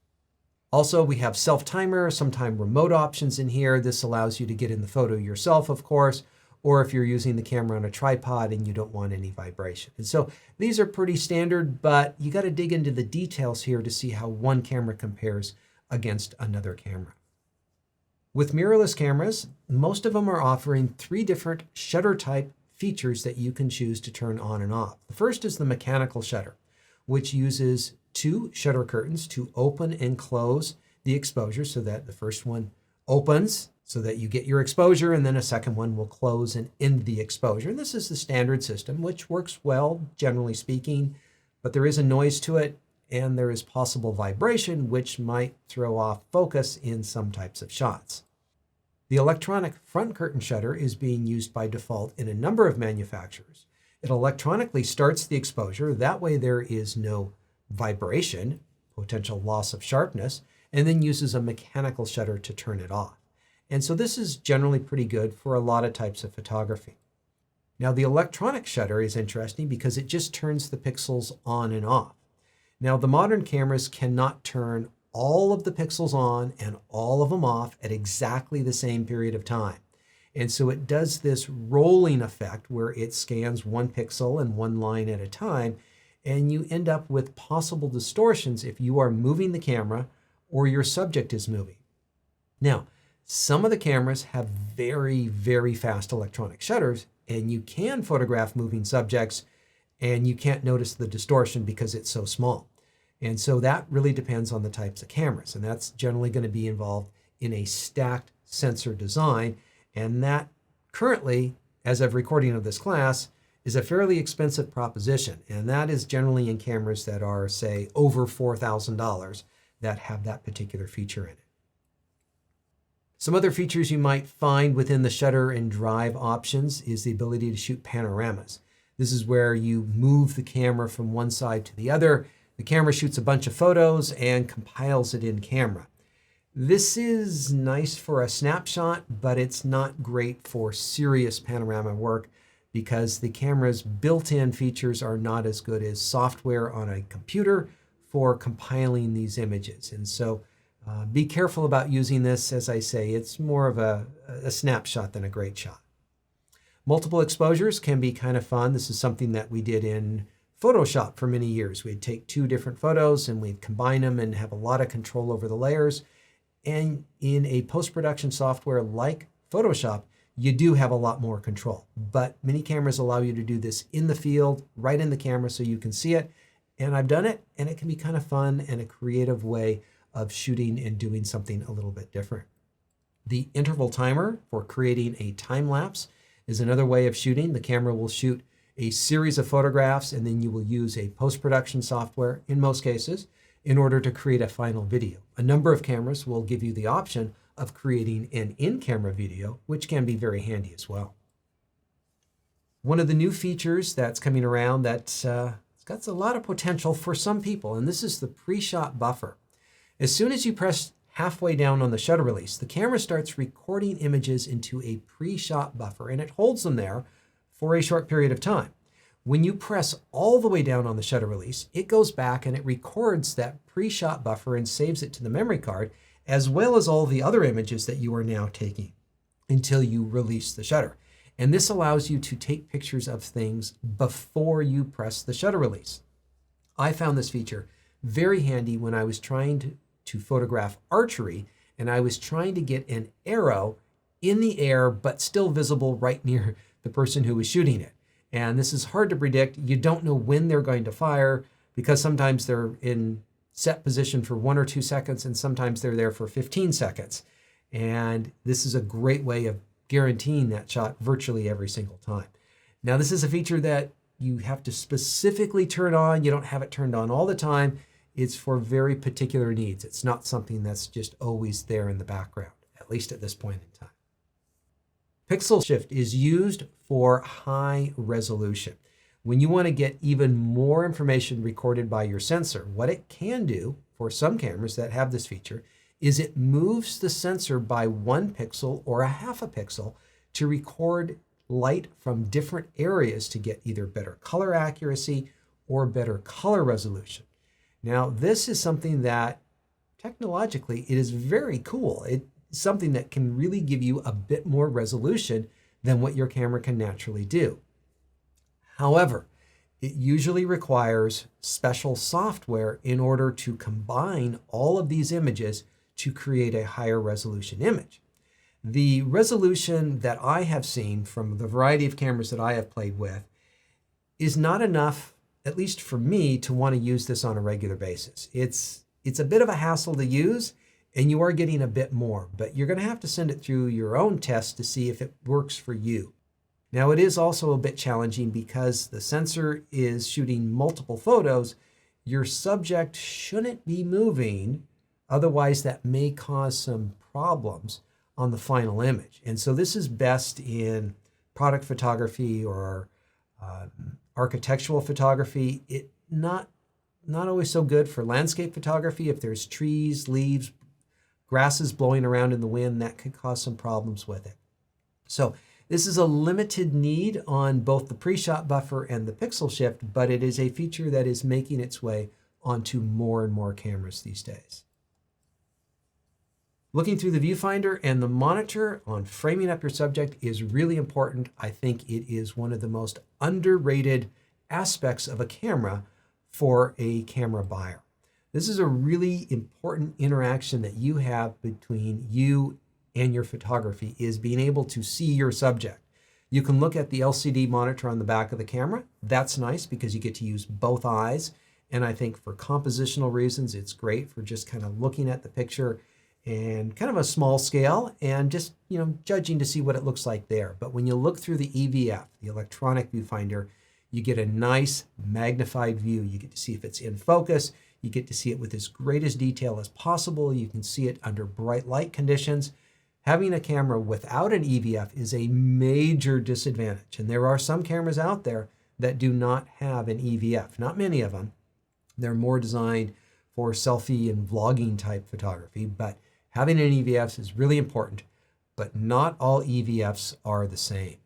Also, we have self-timer, sometime remote options in here. This allows you to get in the photo yourself, of course, or if you're using the camera on a tripod and you don't want any vibration. And so these are pretty standard, but you got to dig into the details here to see how one camera compares against another camera. With mirrorless cameras, most of them are offering 3 different shutter type features that you can choose to turn on and off. The first is the mechanical shutter, which uses 2 shutter curtains to open and close the exposure so that the first one opens so that you get your exposure, and then a second one will close and end the exposure. And this is the standard system, which works well, generally speaking, but there is a noise to it, and there is possible vibration, which might throw off focus in some types of shots. The electronic front curtain shutter is being used by default in a number of manufacturers. It electronically starts the exposure. That way there is no vibration, potential loss of sharpness, and then uses a mechanical shutter to turn it off. And so this is generally pretty good for a lot of types of photography. Now the electronic shutter is interesting because it just turns the pixels on and off. Now the modern cameras cannot turn all of the pixels on and all of them off at exactly the same period of time. And so it does this rolling effect where it scans one pixel and one line at a time, and you end up with possible distortions if you are moving the camera or your subject is moving. Now, some of the cameras have very, very fast electronic shutters, and you can photograph moving subjects and you can't notice the distortion because it's so small. And so that really depends on the types of cameras, and that's generally going to be involved in a stacked sensor design. And that currently, as of recording of this class, is a fairly expensive proposition. And that is generally in cameras that are, say, over $4,000 that have that particular feature in it. Some other features you might find within the shutter and drive options is the ability to shoot panoramas. This is where you move the camera from one side to the other. The camera shoots a bunch of photos and compiles it in camera. This is nice for a snapshot, but it's not great for serious panorama work because the camera's built-in features are not as good as software on a computer for compiling these images. And so be careful about using this. As I say, it's more of a snapshot than a great shot. Multiple exposures can be kind of fun. This is something that we did in Photoshop for many years. We'd take 2 different photos and we'd combine them and have a lot of control over the layers. And in a post-production software like Photoshop, you do have a lot more control. But many cameras allow you to do this in the field, right in the camera so you can see it. And I've done it, and it can be kind of fun and a creative way of shooting and doing something a little bit different. The interval timer for creating a time lapse is another way of shooting. The camera will shoot a series of photographs, and then you will use a post-production software, in most cases, in order to create a final video. A number of cameras will give you the option of creating an in-camera video, which can be very handy as well. One of the new features that's coming around that's got a lot of potential for some people, and this is the pre-shot buffer. As soon as you press halfway down on the shutter release, the camera starts recording images into a pre-shot buffer, and it holds them there for a short period of time. When you press all the way down on the shutter release, it goes back and it records that pre-shot buffer and saves it to the memory card, as well as all the other images that you are now taking until you release the shutter. And this allows you to take pictures of things before you press the shutter release. I found this feature very handy when I was trying to photograph archery, and I was trying to get an arrow in the air but still visible right near the person who was shooting it. And this is hard to predict. You don't know when they're going to fire because sometimes they're in set position for 1 or 2 seconds and sometimes they're there for 15 seconds. And this is a great way of guaranteeing that shot virtually every single time. Now, this is a feature that you have to specifically turn on. You don't have it turned on all the time. It's for very particular needs. It's not something that's just always there in the background, at least at this point in time. Pixel shift is used for high resolution. When you want to get even more information recorded by your sensor, what it can do for some cameras that have this feature is it moves the sensor by 1 pixel or 1/2 a pixel to record light from different areas to get either better color accuracy or better color resolution. Now, this is something that technologically it is very cool. It's something that can really give you a bit more resolution than what your camera can naturally do. However, it usually requires special software in order to combine all of these images to create a higher resolution image. The resolution that I have seen from the variety of cameras that I have played with is not enough, at least for me, to want to use this on a regular basis. It's a bit of a hassle to use, and you are getting a bit more, but you're going to have to send it through your own test to see if it works for you. Now, it is also a bit challenging because the sensor is shooting multiple photos. Your subject shouldn't be moving, otherwise that may cause some problems on the final image. And so this is best in product photography or architectural photography. It not always so good for landscape photography. If there's trees, leaves, grasses blowing around in the wind, that could cause some problems with it. So this is a limited need on both the pre-shot buffer and the pixel shift, but it is a feature that is making its way onto more and more cameras these days. Looking through the viewfinder and the monitor on framing up your subject is really important. I think it is one of the most underrated aspects of a camera for a camera buyer. This is a really important interaction that you have between you and your photography, is being able to see your subject. You can look at the LCD monitor on the back of the camera. That's nice because you get to use both eyes. And I think for compositional reasons, it's great for just kind of looking at the picture and kind of a small scale and just, judging to see what it looks like there. But when you look through the EVF, the electronic viewfinder, you get a nice magnified view. You get to see if it's in focus. You get to see it with as great as detail as possible. You can see it under bright light conditions. Having a camera without an EVF is a major disadvantage. And there are some cameras out there that do not have an EVF. Not many of them. They're more designed for selfie and vlogging type photography, but having an EVF is really important, but not all EVFs are the same.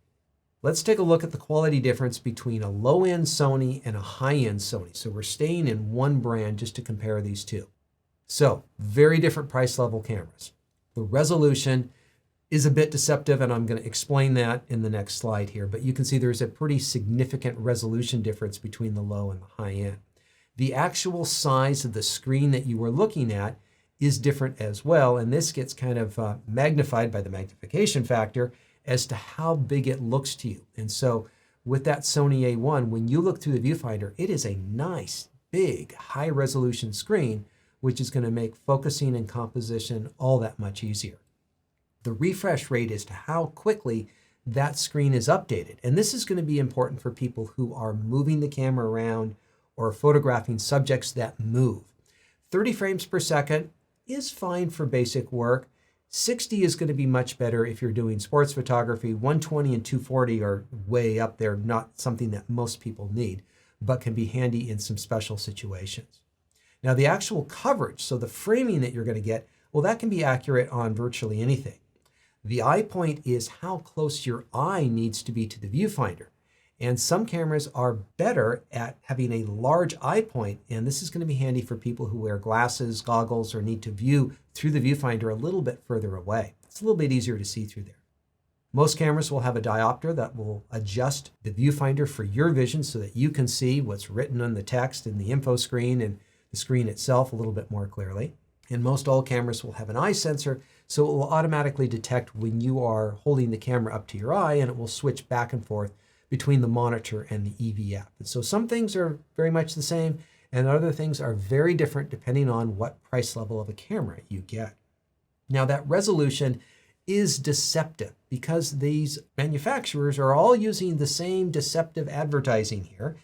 Let's take a look at the quality difference between a low-end Sony and a high-end Sony. So we're staying in one brand just to compare these two. So very different price level cameras. The resolution is a bit deceptive, and I'm going to explain that in the next slide here, but you can see there's a pretty significant resolution difference between the low and the high end. The actual size of the screen that you are looking at is different as well, and this gets kind of magnified by the magnification factor as to how big it looks to you. And so with that Sony A1, when you look through the viewfinder, it is a nice, big, high-resolution screen, which is going to make focusing and composition all that much easier. The refresh rate is to how quickly that screen is updated. And this is going to be important for people who are moving the camera around or photographing subjects that move. 30 frames per second is fine for basic work. 60 is going to be much better if you're doing sports photography. 120 and 240 are way up there, not something that most people need, but can be handy in some special situations. Now, the actual coverage, so the framing that you're going to get, well, that can be accurate on virtually anything. The eye point is how close your eye needs to be to the viewfinder. And some cameras are better at having a large eye point, and this is going to be handy for people who wear glasses, goggles, or need to view through the viewfinder a little bit further away. It's a little bit easier to see through there. Most cameras will have a diopter that will adjust the viewfinder for your vision so that you can see what's written on the text in the info screen and the screen itself a little bit more clearly. And most all cameras will have an eye sensor, so it will automatically detect when you are holding the camera up to your eye, and it will switch back and forth between the monitor and the EVF. And so some things are very much the same, and other things are very different depending on what price level of a camera you get. Now, that resolution is deceptive because these manufacturers are all using the same deceptive advertising here.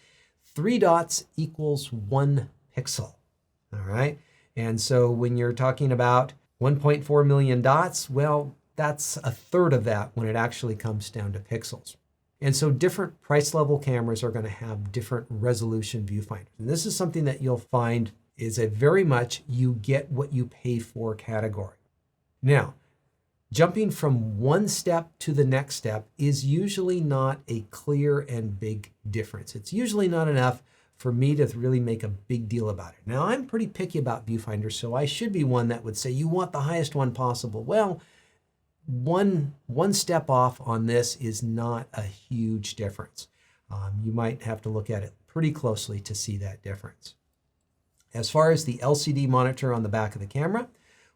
3 dots equals 1 pixel. All right. And so when you're talking about 1.4 million dots, well, that's a third of that when it actually comes down to pixels. And so different price level cameras are going to have different resolution viewfinders. And this is something that you'll find is a very much you get what you pay for category. Now, jumping from one step to the next step is usually not a clear and big difference. It's usually not enough for me to really make a big deal about it. Now, I'm pretty picky about viewfinders, so I should be one that would say you want the highest one possible. Well, one step off on this is not a huge difference. You might have to look at it pretty closely to see that difference. As far as the LCD monitor on the back of the camera,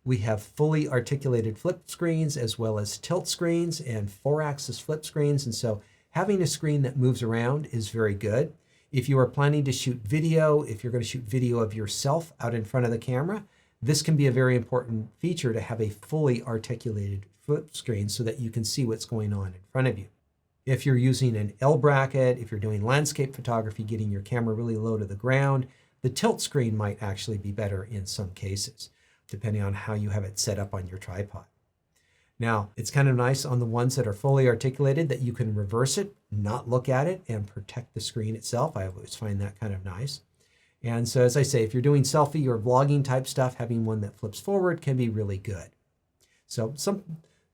we have fully articulated flip screens as well as tilt screens and 4-axis flip screens. And so having a screen that moves around is very good. If you are planning to shoot video, if you're going to shoot video of yourself out in front of the camera, this can be a very important feature to have a fully articulated flip screen so that you can see what's going on in front of you. If you're using an L bracket, if you're doing landscape photography, getting your camera really low to the ground, the tilt screen might actually be better in some cases, depending on how you have it set up on your tripod. Now, it's kind of nice on the ones that are fully articulated that you can reverse it, not look at it, and protect the screen itself. I always find that kind of nice. And so, as I say, if you're doing selfie or vlogging type stuff, having one that flips forward can be really good. So some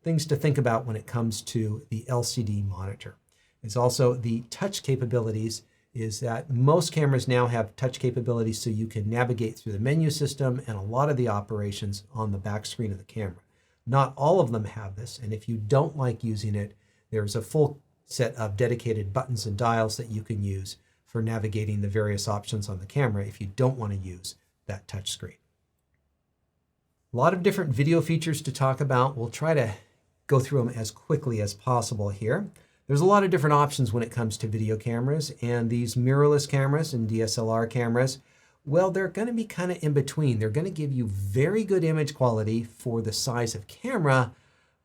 things to think about when it comes to the LCD monitor. It's also the touch capabilities is that most cameras now have touch capabilities so you can navigate through the menu system and a lot of the operations on the back screen of the camera. Not all of them have this, and if you don't like using it, there's a full set of dedicated buttons and dials that you can use for navigating the various options on the camera if you don't want to use that touch screen. A lot of different video features to talk about. We'll try to go through them as quickly as possible here. There's a lot of different options when it comes to video cameras, and these mirrorless cameras and DSLR cameras, well, they're going to be kind of in between. They're going to give you very good image quality for the size of camera,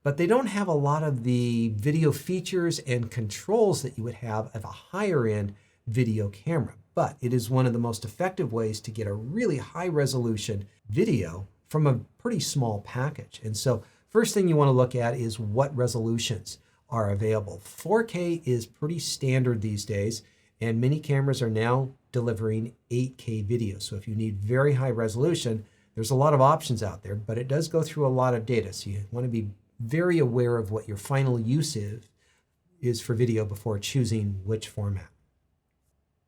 but they don't have a lot of the video features and controls that you would have of a higher end video camera. But it is one of the most effective ways to get a really high resolution video from a pretty small package. And so first thing you want to look at is what resolutions are available. 4K is pretty standard these days, and many cameras are now delivering 8K video. So if you need very high resolution, there's a lot of options out there, but it does go through a lot of data. So you want to be very aware of what your final use is for video before choosing which format.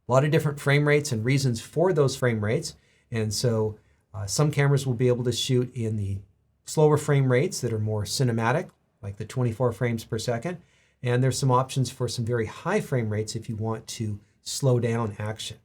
A lot of different frame rates and reasons for those frame rates. And so some cameras will be able to shoot in the slower frame rates that are more cinematic, like the 24 frames per second. And there's some options for some very high frame rates if you want to slow down action.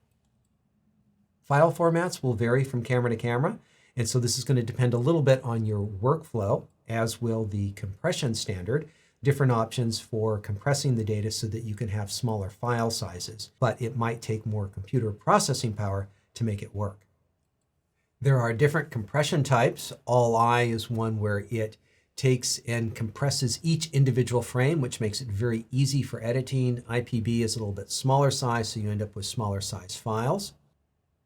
File formats will vary from camera to camera. And so this is going to depend a little bit on your workflow, as will the compression standard. Different options for compressing the data so that you can have smaller file sizes, but it might take more computer processing power to make it work. There are different compression types. All-I is one where it takes and compresses each individual frame, which makes it very easy for editing. IPB is a little bit smaller size, so you end up with smaller size files.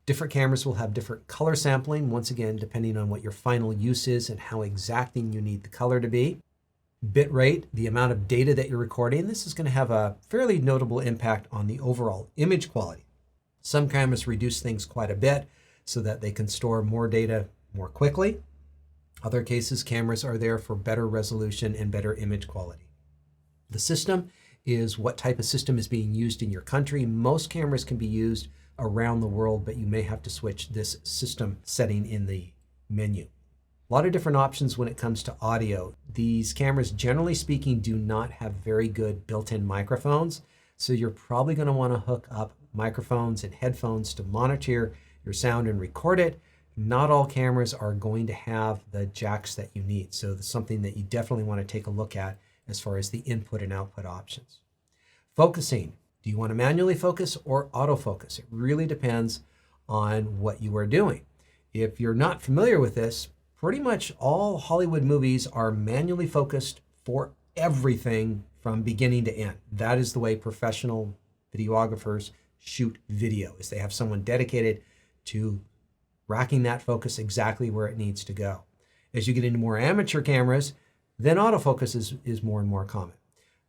Different cameras will have different color sampling, once again, depending on what your final use is and how exacting you need the color to be. Bit rate, the amount of data that you're recording, this is going to have a fairly notable impact on the overall image quality. Some cameras reduce things quite a bit so that they can store more data more quickly. Other cases, cameras are there for better resolution and better image quality. The system is what type of system is being used in your country. Most cameras can be used around the world, but you may have to switch this system setting in the menu. A lot of different options when it comes to audio. These cameras, generally speaking, do not have very good built-in microphones, so you're probably going to want to hook up microphones and headphones to monitor your sound and record it. Not all cameras are going to have the jacks that you need, so that's something that you definitely want to take a look at as far as the input and output options. Focusing. Do you want to manually focus or autofocus? It really depends on what you are doing. If you're not familiar with this, pretty much all Hollywood movies are manually focused for everything from beginning to end. That is the way professional videographers shoot video, is they have someone dedicated to racking that focus exactly where it needs to go. As you get into more amateur cameras, then autofocus is more and more common.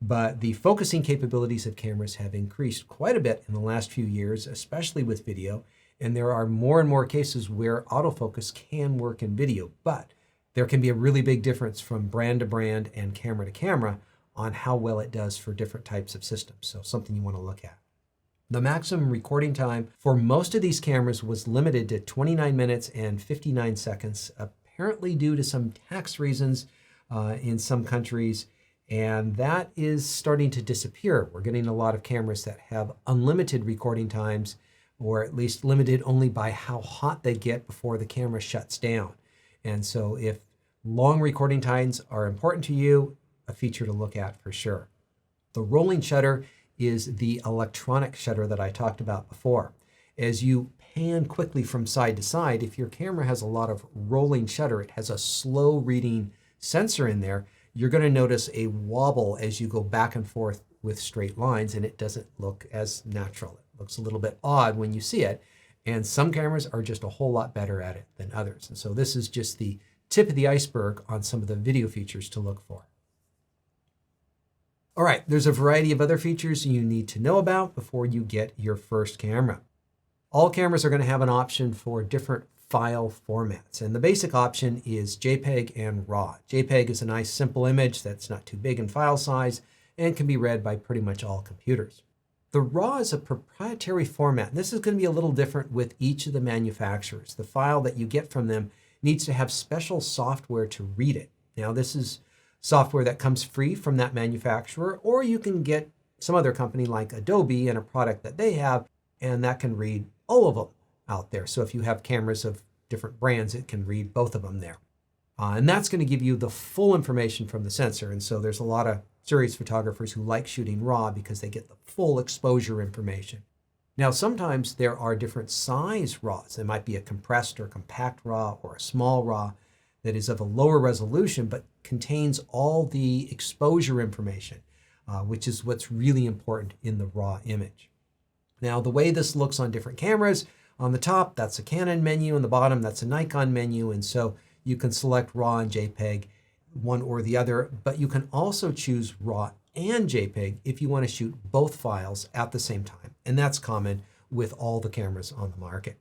But the focusing capabilities of cameras have increased quite a bit in the last few years, especially with video. And there are more and more cases where autofocus can work in video, but there can be a really big difference from brand to brand and camera to camera on how well it does for different types of systems. So something you want to look at. The maximum recording time for most of these cameras was limited to 29 minutes and 59 seconds, apparently due to some tax reasons in some countries. And that is starting to disappear. We're getting a lot of cameras that have unlimited recording times, or at least limited only by how hot they get before the camera shuts down. And so if long recording times are important to you, a feature to look at for sure. The rolling shutter is the electronic shutter that I talked about before. As you pan quickly from side to side, if your camera has a lot of rolling shutter, it has a slow reading sensor in there, you're going to notice a wobble as you go back and forth with straight lines, and it doesn't look as natural. It looks a little bit odd when you see it, and some cameras are just a whole lot better at it than others. And so this is just the tip of the iceberg on some of the video features to look for. All right, there's a variety of other features you need to know about before you get your first camera. All cameras are going to have an option for different file formats, and the basic option is JPEG and RAW. JPEG is a nice simple image that's not too big in file size and can be read by pretty much all computers. The RAW is a proprietary format. This is going to be a little different with each of the manufacturers. The file that you get from them needs to have special software to read it. Now, this is software that comes free from that manufacturer, or you can get some other company like Adobe and a product that they have, and that can read all of them out there. So if you have cameras of different brands, it can read both of them there. And that's going to give you the full information from the sensor. And so there's a lot of serious photographers who like shooting RAW because they get the full exposure information. Now, sometimes there are different size RAWs. There might be a compressed or compact RAW or a small RAW that is of a lower resolution but contains all the exposure information, which is what's really important in the RAW image. Now, the way this looks on different cameras, on the top, that's a Canon menu. On the bottom, that's a Nikon menu. And so you can select RAW and JPEG, one or the other, but you can also choose RAW and JPEG if you want to shoot both files at the same time. And that's common with all the cameras on the market.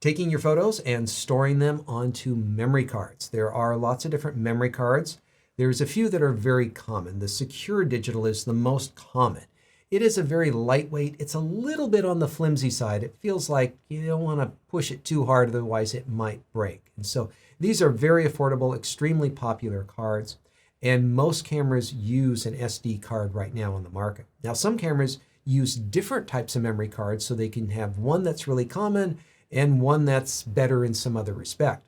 Taking your photos and storing them onto memory cards. There are lots of different memory cards. There's a few that are very common. The Secure Digital is the most common. It is a very lightweight. It's a little bit on the flimsy side. It feels like you don't want to push it too hard, otherwise it might break. And so these are very affordable, extremely popular cards. And most cameras use an SD card right now on the market. Now, some cameras use different types of memory cards, so they can have one that's really common and one that's better in some other respect.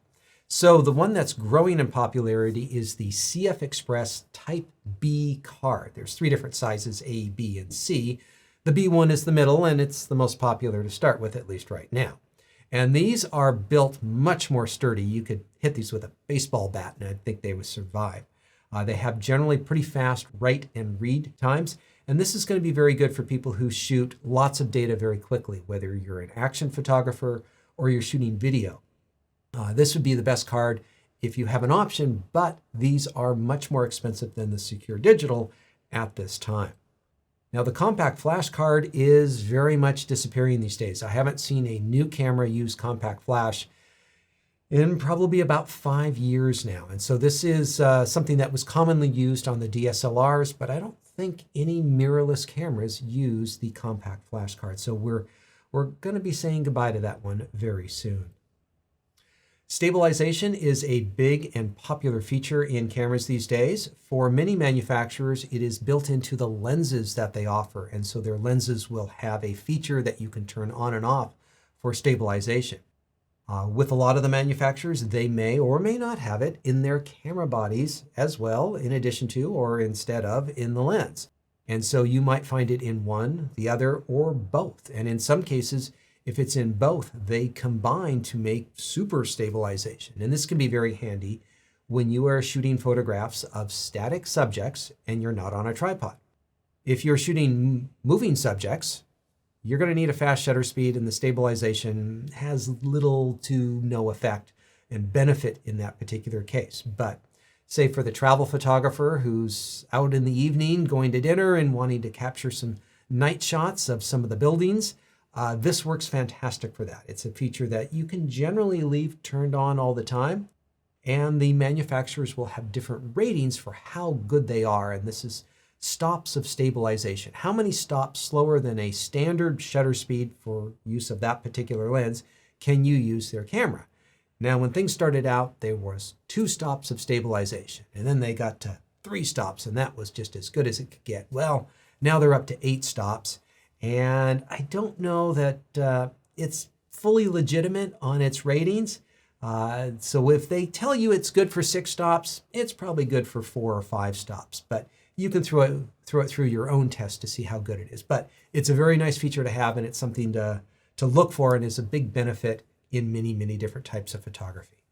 So the one that's growing in popularity is the CF Express Type B card. There's 3 different sizes, A, B, and C. The B one is the middle, and it's the most popular to start with, at least right now. And these are built much more sturdy. You could hit these with a baseball bat, and I think they would survive. They have generally pretty fast write and read times, and this is going to be very good for people who shoot lots of data very quickly, whether you're an action photographer or you're shooting video. This would be the best card if you have an option, but these are much more expensive than the Secure Digital at this time. Now, the compact flash card is very much disappearing these days. I haven't seen a new camera use compact flash in probably about 5 years now. And so this is something that was commonly used on the DSLRs, but I don't think any mirrorless cameras use the compact flash card. So we're going to be saying goodbye to that one very soon. Stabilization is a big and popular feature in cameras these days. For many manufacturers, it is built into the lenses that they offer. And so their lenses will have a feature that you can turn on and off for stabilization. With a lot of the manufacturers, they may or may not have it in their camera bodies as well, in addition to or instead of in the lens. And so you might find it in one, the other, or both. And in some cases, if it's in both, they combine to make super stabilization. And this can be very handy when you are shooting photographs of static subjects and you're not on a tripod. If you're shooting moving subjects, you're going to need a fast shutter speed, and the stabilization has little to no effect and benefit in that particular case. But say for the travel photographer who's out in the evening going to dinner and wanting to capture some night shots of some of the buildings, this works fantastic for that. It's a feature that you can generally leave turned on all the time, and the manufacturers will have different ratings for how good they are. And this is stops of stabilization. How many stops slower than a standard shutter speed for use of that particular lens can you use their camera? Now, when things started out, there was 2 stops of stabilization, and then they got to 3 stops, and that was just as good as it could get. Well, now they're up to 8 stops, and I don't know that it's fully legitimate on its ratings. So if they tell you it's good for 6 stops, it's probably good for 4 or 5 stops. But you can throw it through your own test to see how good it is. But it's a very nice feature to have, and it's something to look for, and is a big benefit in many, many different types of photography.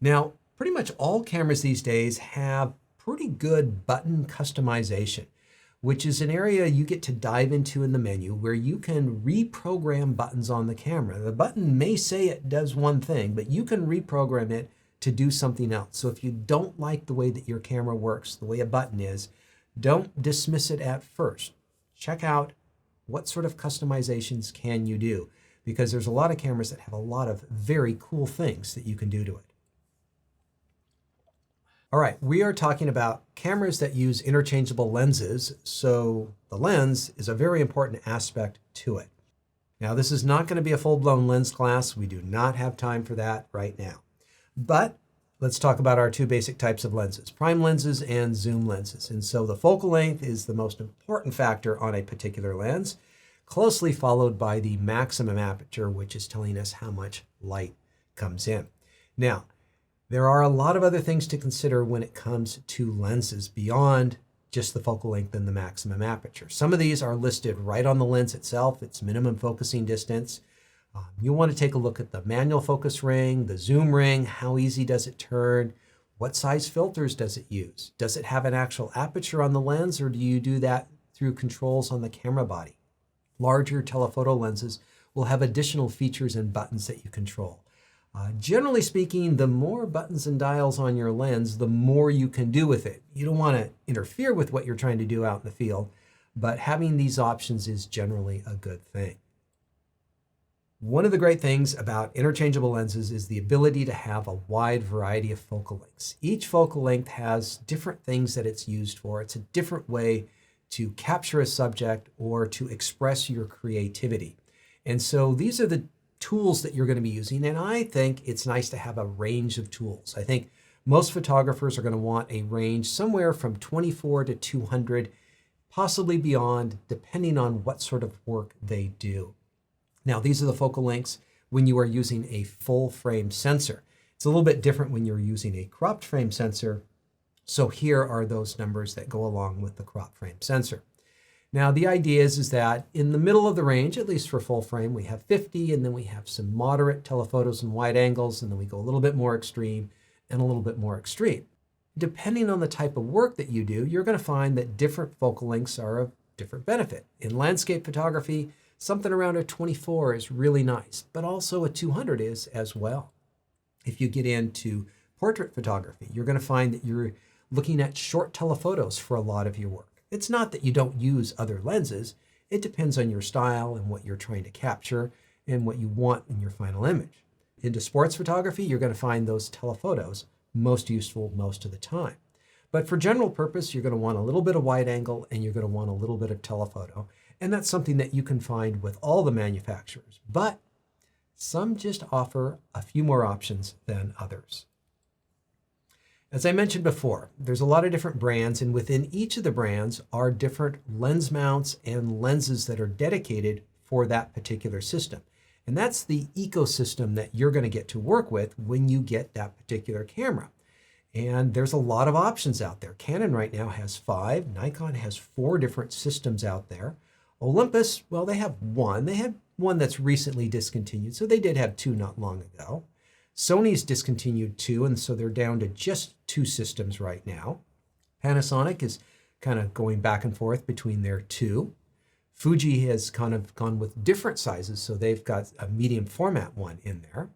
Now, pretty much all cameras these days have pretty good button customization, which is an area you get to dive into in the menu where you can reprogram buttons on the camera. The button may say it does one thing, but you can reprogram it to do something else. So if you don't like the way that your camera works, the way a button is, don't dismiss it at first. Check out what sort of customizations can you do, because there's a lot of cameras that have a lot of very cool things that you can do to it. All right, we are talking about cameras that use interchangeable lenses, so the lens is a very important aspect to it. Now, this is not going to be a full-blown lens class. We do not have time for that right now. But let's talk about our 2 basic types of lenses, prime lenses and zoom lenses. And so the focal length is the most important factor on a particular lens, closely followed by the maximum aperture, which is telling us how much light comes in. Now, there are a lot of other things to consider when it comes to lenses beyond just the focal length and the maximum aperture. Some of these are listed right on the lens itself, its minimum focusing distance. You want to take a look at the manual focus ring, the zoom ring, how easy does it turn, what size filters does it use? Does it have an actual aperture on the lens, or do you do that through controls on the camera body? Larger telephoto lenses will have additional features and buttons that you control. Generally speaking, the more buttons and dials on your lens, the more you can do with it. You don't want to interfere with what you're trying to do out in the field, but having these options is generally a good thing. One of the great things about interchangeable lenses is the ability to have a wide variety of focal lengths. Each focal length has different things that it's used for. It's a different way to capture a subject or to express your creativity. And so these are the tools that you're going to be using, and I think it's nice to have a range of tools. I think most photographers are going to want a range somewhere from 24 to 200, possibly beyond, depending on what sort of work they do. Now, these are the focal lengths when you are using a full frame sensor. It's a little bit different when you're using a cropped frame sensor. So here are those numbers that go along with the crop frame sensor. Now, the idea is that in the middle of the range, at least for full frame, we have 50, and then we have some moderate telephotos and wide angles, and then we go a little bit more extreme and a little bit more extreme. Depending on the type of work that you do, you're going to find that different focal lengths are of different benefit. In landscape photography, something around a 24 is really nice, but also a 200 is as well. If you get into portrait photography, you're going to find that you're looking at short telephotos for a lot of your work. It's not that you don't use other lenses. It depends on your style and what you're trying to capture and what you want in your final image. Into sports photography, you're going to find those telephotos most useful most of the time. But for general purpose, you're going to want a little bit of wide angle and you're going to want a little bit of telephoto. And that's something that you can find with all the manufacturers. But some just offer a few more options than others. As I mentioned before, there's a lot of different brands, and within each of the brands are different lens mounts and lenses that are dedicated for that particular system. And that's the ecosystem that you're going to get to work with when you get that particular camera. And there's a lot of options out there. Canon right now has 5. Nikon has 4 different systems out there. Olympus, well, they have 1. They had one that's recently discontinued, so they did have 2 not long ago. Sony's discontinued 2, and so they're down to just 2 systems right now. Panasonic is kind of going back and forth between their 2. Fuji has kind of gone with different sizes, so they've got a medium format one in there.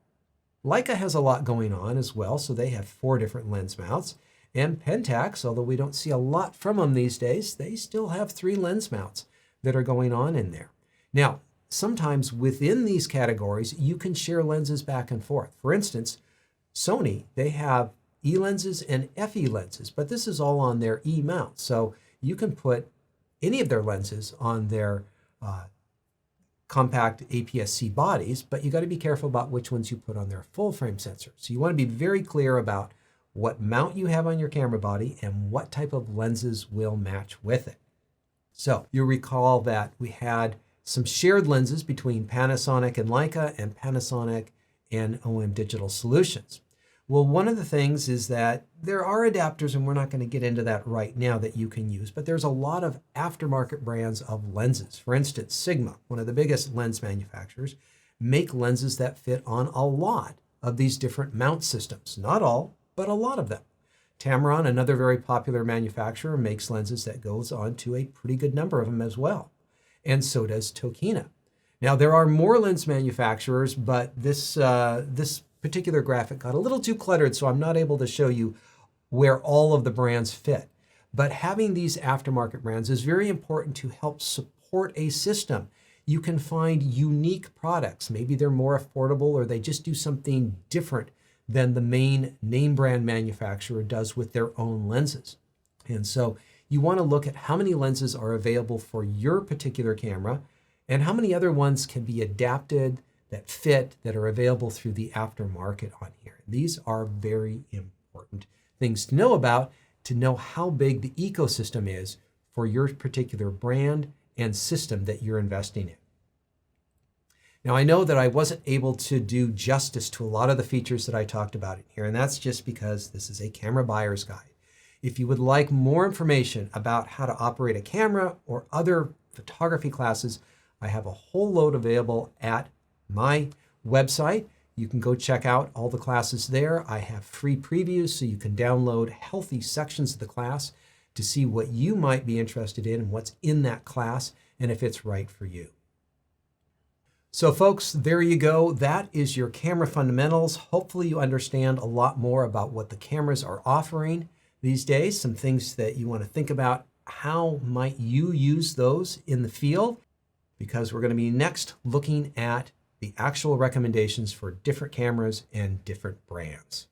Leica has a lot going on as well, so they have 4 different lens mounts. And Pentax, although we don't see a lot from them these days, they still have 3 lens mounts that are going on in there. Now, sometimes within these categories, you can share lenses back and forth. For instance, Sony, they have E lenses and FE lenses, but this is all on their E mount. So you can put any of their lenses on their compact APS-C bodies, but you got to be careful about which ones you put on their full frame sensor. So you want to be very clear about what mount you have on your camera body and what type of lenses will match with it. So you'll recall that we had some shared lenses between Panasonic and Leica and Panasonic and OM Digital Solutions. Well, one of the things is that there are adapters, and we're not going to get into that right now, that you can use, but there's a lot of aftermarket brands of lenses. For instance, Sigma, one of the biggest lens manufacturers, make lenses that fit on a lot of these different mount systems. Not all, but a lot of them. Tamron, another very popular manufacturer, makes lenses that goes on to a pretty good number of them as well. And so does Tokina. Now, there are more lens manufacturers, but this particular graphic got a little too cluttered, so I'm not able to show you where all of the brands fit. But having these aftermarket brands is very important to help support a system. You can find unique products. Maybe they're more affordable, or they just do something different than the main name brand manufacturer does with their own lenses. And so you want to look at how many lenses are available for your particular camera and how many other ones can be adapted that fit, that are available through the aftermarket on here. These are very important things to know about, to know how big the ecosystem is for your particular brand and system that you're investing in. Now, I know that I wasn't able to do justice to a lot of the features that I talked about in here, and that's just because this is a camera buyer's guide. If you would like more information about how to operate a camera or other photography classes, I have a whole load available at my website. You can go check out all the classes there. I have free previews, so you can download healthy sections of the class to see what you might be interested in and what's in that class and if it's right for you. So folks, there you go. That is your camera fundamentals. Hopefully you understand a lot more about what the cameras are offering these days, some things that you want to think about. How might you use those in the field? Because we're going to be next looking at the actual recommendations for different cameras and different brands.